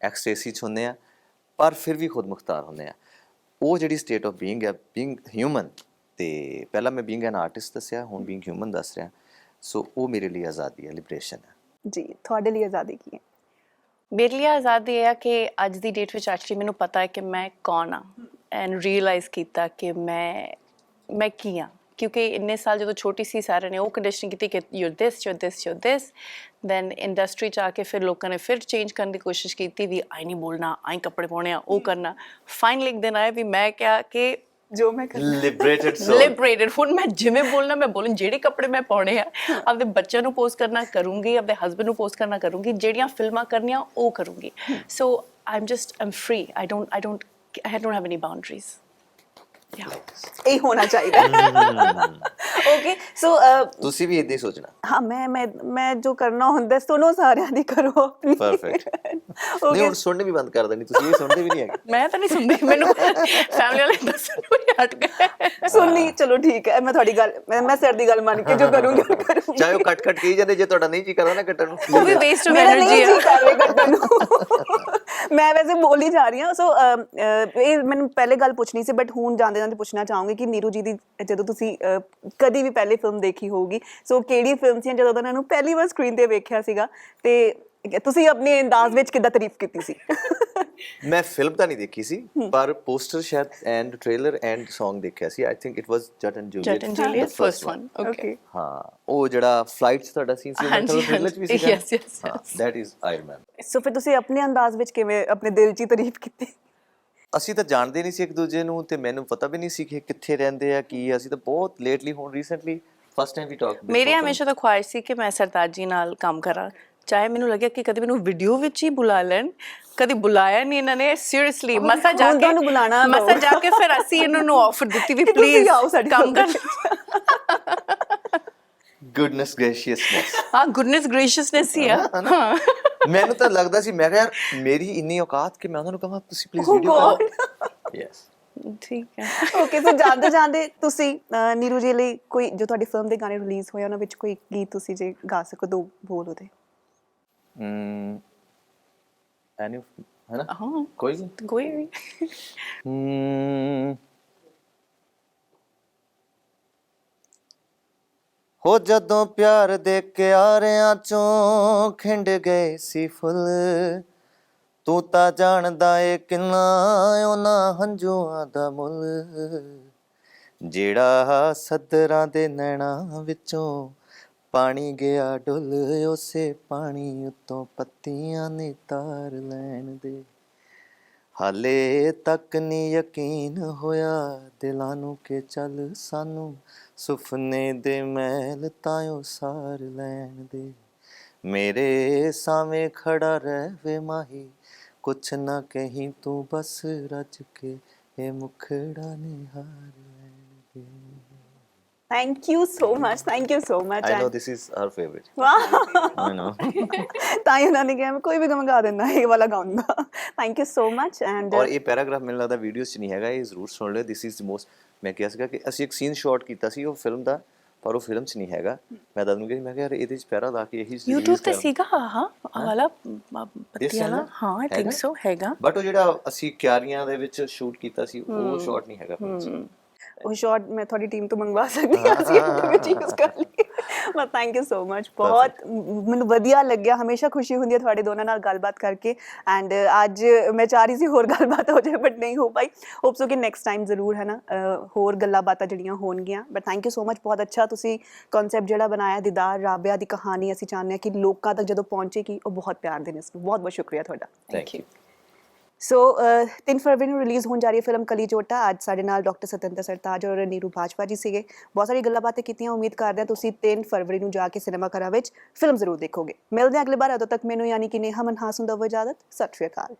ਐਕਸਟੇਸੀ 'ਚ ਹੁੰਦੇ ਆ ਪਰ ਫਿਰ ਵੀ ਖੁਦ ਮੁਖਤਾਰ ਹੁੰਦੇ ਆ। ਉਹ ਜਿਹੜੀ ਸਟੇਟ ਆਫ ਬੀਇੰਗ ਹੈ, ਬੀਇੰਗ ਹਿਊਮਨ, ਤੇ ਪਹਿਲਾਂ ਮੈਂ ਬੀਇੰਗ ਐਨ ਆਰਟਿਸਟ ਦੱਸਿਆ, ਹੁਣ ਬੀਇੰਗ ਹਿਊਮਨ ਦੱਸ ਰਿਹਾ। ਸੋ ਉਹ ਮੇਰੇ ਲਈ ਆਜ਼ਾਦੀ ਹੈ, ਲਿਬਰੇਸ਼ਨ ਹੈ। ਜੀ ਤੁਹਾਡੇ ਲਈ ਆਜ਼ਾਦੀ ਕੀ ਹੈ? ਮੇਰੇ ਲਈ ਆਜ਼ਾਦੀ ਇਹ ਆ ਕਿ ਅੱਜ ਦੀ ਡੇਟ ਵਿੱਚ ਐਕਚੁਅਲੀ ਮੈਨੂੰ ਪਤਾ ਹੈ ਕਿ ਮੈਂ ਕੌਣ ਆ, ਐਂਡ ਰੀਅਲਾਈਜ਼ ਕੀਤਾ ਕਿ ਮੈਂ ਕੀ ਆ। ਕਿਉਂਕਿ ਇੰਨੇ ਸਾਲ ਜਦੋਂ ਛੋਟੀ ਸੀ ਸਾਰਿਆਂ ਨੇ ਉਹ ਕੰਡੀਸ਼ਨਿੰਗ ਕੀਤੀ ਕਿ ਯੂ ਦਿਸ, ਦੈਨ ਇੰਡਸਟਰੀ 'ਚ ਆ ਕੇ ਫਿਰ ਲੋਕਾਂ ਨੇ ਫਿਰ ਚੇਂਜ ਕਰਨ ਦੀ ਕੋਸ਼ਿਸ਼ ਕੀਤੀ ਵੀ ਆਈ ਨਹੀਂ ਬੋਲਣਾ, ਆਈ ਕੱਪੜੇ ਪਾਉਣੇ ਆ, ਉਹ ਕਰਨਾ। ਫਾਈਨਲੀ ਇੱਕ ਦਿਨ ਆਇਆ ਵੀ ਮੈਂ ਕਿਹਾ ਕਿ ਜੋ ਮੈਂ ਲਿਬਰੇਟਡ। ਹੁਣ ਮੈਂ ਜਿਵੇਂ ਬੋਲਣਾ ਮੈਂ ਬੋਲਣ, ਜਿਹੜੇ ਕੱਪੜੇ ਮੈਂ ਪਾਉਣੇ ਆ ਆਪਦੇ ਬੱਚਿਆਂ ਨੂੰ ਪੋਸਟ ਕਰਨਾ ਕਰੂੰਗੀ, ਆਪਦੇ ਹਸਬੈਂਡ ਨੂੰ ਪੋਸਟ ਕਰਨਾ ਕਰੂੰਗੀ, ਜਿਹੜੀਆਂ ਫਿਲਮਾਂ ਕਰਨੀਆਂ ਉਹ ਕਰੂੰਗੀ। ਸੋ I'm free. I don't have any boundaries. ਇਹ ਹੋਣਾ ਚਾਹੀਦਾ। ਓਕੇ ਸੋ ਤੁਸੀਂ ਵੀ ਇਦਾਂ ਹੀ ਸੋਚਣਾ। ਹਾਂ, ਮੈਂ ਜੋ ਕਰਨਾ ਹੁੰਦਾ ਸੁਣੋ, ਸਾਰਿਆਂ ਦੀ ਕਰੋ ਆਪਣੀ। ਪਰਫੈਕਟ। ਨਹੀਂ ਹੁਣ ਸੁਣਨੇ ਵੀ ਬੰਦ ਕਰ ਦੇਣੀ, ਤੁਸੀਂ ਇਹ ਸੁਣਦੇ ਵੀ ਨਹੀਂ ਹੈਗੇ। ਮੈਂ ਤਾਂ ਨਹੀਂ ਸੁਣਦੀ, ਮੈਨੂੰ ਫੈਮਿਲੀ ਵਾਲੇ ਦੱਸਣ ਨੂੰ ਹੀ ਹਟ ਗਏ। ਸੁਣਨੀ ਚਲੋ ਠੀਕ ਹੈ, ਮੈਂ ਤੁਹਾਡੀ ਗੱਲ, ਮੈਂ ਸਰ ਦੀ ਗੱਲ ਮੰਨ ਕੇ ਜੋ ਕਰੂੰਗੀ ਉਹ ਕਰੂੰਗੀ। ਚਾਹੇ ਉਹ ਕੱਟ ਕਹੀ ਜਾਂਦੇ, ਜੇ ਤੁਹਾਡਾ ਨਹੀਂ ਜੀ ਕਰਦਾ ਨਾ ਕੱਟਣ ਨੂੰ, ਉਹ ਵੀ ਵੇਸਟ ਆਫ ਮੇਰਾ ਐਨਰਜੀ ਨਹੀਂ ਆ। ਜੀ ਕਰ ਰਿਹਾ ਕੱਟਣ ਨੂੰ। ਮੈਂ ਵੈਸੇ ਬੋਲ ਹੀ ਜਾ ਰਹੀ ਹਾਂ। ਸੋ ਇਹ ਮੈਨੂੰ ਪਹਿਲੇ ਗੱਲ ਪੁੱਛਣੀ ਸੀ, ਬਟ ਹੁਣ ਜਾਂਦੇ ਪੁੱਛਣਾ ਚਾਹੂੰਗੀ ਕਿ ਨੀਰੂ ਜੀ ਦੀ ਜਦੋਂ ਤੁਸੀਂ ਕਦੀ ਵੀ ਪਹਿਲੀ ਫਿਲਮ ਦੇਖੀ ਹੋਊਗੀ, ਸੋ ਕਿਹੜੀ ਫਿਲਮ ਸੀ ਜਦੋਂ ਉਹਨਾਂ ਨੂੰ ਪਹਿਲੀ ਵਾਰ ਸਕਰੀਨ ਤੇ ਵੇਖਿਆ ਸੀਗਾ, ਤੇ ਤੁਸੀਂ ਆਪਣੇ ਅੰਦਾਜ਼ ਵਿੱਚ ਕਿੱਦਾਂ ਤਾਰੀਫ ਕੀਤੀ ਸੀ? ਮੈਂ ਫਿਲਮ ਤਾਂ ਨਹੀਂ ਦੇਖੀ ਸੀ, ਪਰ ਪੋਸਟਰ ਸ਼ਾਇਦ ਐਂਡ ਟ੍ਰੇਲਰ ਐਂਡ Song ਦੇਖਿਆ ਸੀ। ਆਈ ਥਿੰਕ ਇਟ ਵਾਸ ਜੱਟ and Juliet, first one. Okay ਹਾਂ, ਉਹ ਜਿਹੜਾ ਫਲਾਈਟ 'ਚ ਤੁਹਾਡਾ ਸੀਨ ਸੀ, ਉਹ ਮੈਨੂੰ ਟ੍ਰੇਲਰ 'ਚ ਵੀ ਸੀਗਾ। Yes that is I remember. So ਫਿਰ ਤੁਸੀਂ ਆਪਣੇ ਅੰਦਾਜ਼ ਵਿੱਚ ਕਿਵੇਂ ਆਪਣੇ ਦਿਲ 'ਚ ਤਾਰੀਫ ਕੀਤੀ? ਅਸੀਂ ਤਾਂ ਜਾਣਦੇ ਨਹੀਂ ਸੀ ਇੱਕ ਦੂਜੇ ਨੂੰ, ਤੇ ਮੈਨੂੰ ਪਤਾ ਵੀ ਨਹੀਂ ਸੀ ਕਿ ਕਿੱਥੇ ਰਹਿੰਦੇ ਆ, ਕੀ ਅਸੀਂ ਤਾਂ ਬਹੁਤ ਲੇਟਲੀ, ਹੁਣ recently first time we talk. ਮੇਰੀ ਹਮੇਸ਼ਾ ਤਾਂ ਖੁਆਇਸ਼ ਸੀ ਕਿ ਮੈਂ ਸਰਤਾਜ ਜੀ ਨਾਲ ਕੰਮ ਕਰਾਂ, ਚਾਹੇ ਮੈਨੂੰ ਲੱਗਿਆ ਕਿ ਕਦੇ ਮੈਨੂੰ ਵੀਡੀਓ ਵਿੱਚ ਹੀ ਬੁਲਾ ਲੈਣ। ਕਦੇ ਬੁਲਾਇਆ ਨਹੀਂ ਇਹਨਾਂ ਨੇ, ਸੀਰੀਅਸਲੀ। ਮਸਾ ਜਾ ਕੇ ਫਿਰ ਅਸੀਂ ਇਹਨਾਂ ਨੂੰ ਆਫਰ ਦਿੱਤੀ ਵੀ ਪਲੀਜ਼ ਕੰਮ ਕਰ। ਗੁੱਡਨੈਸ ਗ੍ਰੇਸ਼ੀਅਸਨੈਸ। ਹਾਂ, ਗੁੱਡਨੈਸ ਗ੍ਰੇਸ਼ੀਅਸਨੈਸ ਹੀ ਆ। ਮੈਨੂੰ ਤਾਂ ਲੱਗਦਾ ਸੀ, ਮੈਂ ਕਿਹਾ ਯਾਰ ਮੇਰੀ ਇੰਨੀ ਔਕਾਤ ਕਿ ਮੈਂ ਉਹਨਾਂ ਨੂੰ ਕਹਾਂ ਤੁਸੀਂ ਪਲੀਜ਼ ਵੀਡੀਓ ਕਰੋ। ਯੈਸ, ਠੀਕ ਹੈ। ਓਕੇ ਸੋ ਜਾਂਦੇ ਤੁਸੀਂ ਨੀਰੂ ਜੀ ਲਈ ਕੋਈ ਜੋ ਤੁਹਾਡੀ ਫਿਲਮ ਦੇ ਗਾਣੇ ਰਿਲੀਜ਼ ਹੋਏ ਉਹਨਾਂ ਵਿੱਚ ਕੋਈ ਗੀਤ ਤੁਸੀਂ ਜੇ ਗਾ ਸਕੋ, ਦੋ ਬੋਲ ਉਹਦੇ। ਐਨੀ ਹੈ ਨਾ? ਹਾਂ, ਕੋਈ ਵੀ। ਹੋ ਜਦੋਂ ਪਿਆਰ ਦੇ ਕਿਆਰਿਆਂ ਚੋਂ ਖਿੰਡ ਗਏ ਸੀ ਫੁੱਲ, ਤੂੰ ਤਾਂ ਜਾਣਦਾ ਏ ਕਿੰਨਾ ਉਹਨਾਂ ਹੰਝੂਆਂ ਦਾ ਮੁੱਲ, ਜਿਹੜਾ ਸੱਦਰਾਂ ਦੇ ਨੈਣਾਂ ਵਿੱਚੋਂ ਪਾਣੀ ਗਿਆ ਡੁੱਲ, ਉਸੇ ਪਾਣੀ ਉੱਤੋਂ ਪੱਤੀਆਂ ਨੇ ਤਾਰ ਲੈਣ ਦੇ। ਹਾਲੇ ਤੱਕ ਨੀ ਯਕੀਨ ਹੋਇਆ ਦਿਲਾਂ ਨੂੰ ਕਿ ਚੱਲ ਸਾਨੂੰ ਸੁਪਨੇ ਦੇ ਮਹਿਲ ਤਾਈਂ ਸਾਰ ਲੈਣ ਦੇ। ਮੇਰੇ ਸਾਵੇਂ ਖੜਾ ਰਹਿ ਵੇ ਮਾਹੀ, ਕੁਛ ਨਾ ਕਹੀਂ ਤੂੰ ਬਸ ਰੱਜ ਕੇ, ਇਹ ਮੁਖੜਾ ਨਿਹਾਰ ਲੈਣ ਦੇ। Thank you so much, thank you so much. I know this is our favorite. ਵਾਹ I know. ਤਾਂ ਹੀ ਉਹਨਾਂ ਨੇ ਕਿਹਾ ਮੈਂ ਕੋਈ ਵੀ ਗਮ ਗਾ ਦਿੰਦਾ, ਇਹ ਵਾਲਾ ਗਾਉਂਗਾ। Thank you so much. And ਔਰ ਇਹ ਪੈਰਾਗ੍ਰਾਫ ਮੈਨੂੰ ਲੱਗਦਾ ਵੀਡੀਓਜ਼ 'ਚ ਨਹੀਂ ਹੈਗਾ, ਇਹ ਜ਼ਰੂਰ ਸੁਣ ਲਿਓ। ਦਿਸ ਇਜ਼ ਮੋਸਟ, ਮੈਂ ਕਿਹਾ ਸੀਗਾ ਕਿ ਅਸੀਂ ਇੱਕ ਸੀਨ ਸ਼ਾਟ ਕੀਤਾ ਸੀ ਉਹ ਫਿਲਮ ਦਾ, ਪਰ ਉਹ ਫਿਲਮ 'ਚ ਨਹੀਂ ਹੈਗਾ। ਮੈਂ ਤੁਹਾਨੂੰ ਕਿਹਾ ਮੈਂ ਕਿਹਾ ਯਾਰ ਇਹਦੇ 'ਚ ਪੈਰਾ ਲਾ ਕੇ ਇਹੀ YouTube ਤੇ ਸੀਗਾ ਹਾਂ ਆਹ ਵਾਲਾ ਬੱਤੀ ਵਾਲਾ, ਹਾਂ ਆਈ ਥਿੰਕ ਸੋ ਹੈਗਾ। ਬਟ ਉਹ ਜਿਹੜਾ ਅਸੀਂ ਕਿਆਰੀਆਂ ਦੇ ਵਿੱਚ ਸ਼ੂਟ ਕੀਤਾ ਸੀ ਉਹ ਸ਼ਾਟ ਨਹੀਂ ਹੈਗਾ ਫਿਲਮ 'ਚ। ਉਹ ਸ਼ਾਟ ਮੈਂ ਤੁਹਾਡੀ ਟੀਮ ਤੋਂ ਮੰਗਵਾ ਸਕਦੀ ਹਾਂ, ਅਸੀਂ ਇਹਦੇ ਵਿੱਚ ਯੂਜ਼ ਕਰ ਲਈਏ। But thank you so much, ਬਹੁਤ ਮੈਨੂੰ ਵਧੀਆ ਲੱਗਿਆ। ਹਮੇਸ਼ਾ ਖੁਸ਼ੀ ਹੁੰਦੀ ਹੈ ਤੁਹਾਡੇ ਦੋਨਾਂ ਨਾਲ ਗੱਲਬਾਤ ਕਰਕੇ। ਐਂਡ ਅੱਜ ਮੈਂ ਚਾਹ ਰਹੀ ਸੀ ਹੋਰ ਗੱਲਬਾਤ ਹੋ ਜਾਏ ਬਟ ਨਹੀਂ ਹੋ ਪਾਈ। ਹੋਪ ਸੋ ਕਿ ਨੈਕਸਟ ਟਾਈਮ ਜ਼ਰੂਰ ਹੈ ਨਾ ਹੋਰ ਗੱਲਾਂ ਬਾਤਾਂ ਜਿਹੜੀਆਂ ਹੋਣਗੀਆਂ। But thank you so much, ਬਹੁਤ ਅੱਛਾ ਤੁਸੀਂ ਕਨਸੈਪਟ ਜਿਹੜਾ ਬਣਾਇਆ ਦੀਦਾਰ ਰਾਬਿਆ ਦੀ ਕਹਾਣੀ, ਅਸੀਂ ਚਾਹੁੰਦੇ ਹਾਂ ਕਿ ਲੋਕਾਂ ਤੱਕ ਜਦੋਂ ਪਹੁੰਚੇਗੀ ਉਹ ਬਹੁਤ ਪਿਆਰ ਦੇਣ। ਇਸ ਨੂੰ ਬਹੁਤ ਬਹੁਤ ਸ਼ੁਕਰੀਆ ਤੁਹਾਡਾ। Thank you. ਸੋ 3 ਫਰਵਰੀ ਨੂੰ ਰਿਲੀਜ਼ ਹੋਣ ਜਾ ਰਹੀ ਹੈ ਫਿਲਮ ਕਲੀ ਜੋਟਾ। ਅੱਜ ਸਾਡੇ ਨਾਲ ਡਾਕਟਰ ਸਤਿੰਦਰ ਸਰਤਾਜ ਔਰ ਨੀਰੂ ਬਾਜਵਾ ਜੀ ਸੀਗੇ। ਬਹੁਤ ਸਾਰੀ ਗੱਲਾਂ ਬਾਤਾਂ ਕੀਤੀਆਂ। ਉਮੀਦ ਕਰਦੇ ਹਾਂ ਤੁਸੀਂ 3 ਫਰਵਰੀ ਨੂੰ ਜਾ ਕੇ ਸਿਨੇਮਾ ਘਰਾਂ ਵਿੱਚ ਫਿਲਮ ਜ਼ਰੂਰ ਦੇਖੋਗੇ। ਮਿਲਦੇ ਹਾਂ ਅਗਲੀ ਵਾਰ। ਉਦੋਂ ਤੱਕ ਮੈਨੂੰ ਯਾਨੀ ਕਿ ਨੇਹਾ ਮਨਹਾਸ ਨੂੰ ਦਵੋ ਇਜਾਜ਼ਤ। ਸਤਿ ਸ਼੍ਰੀ ਅਕਾਲ।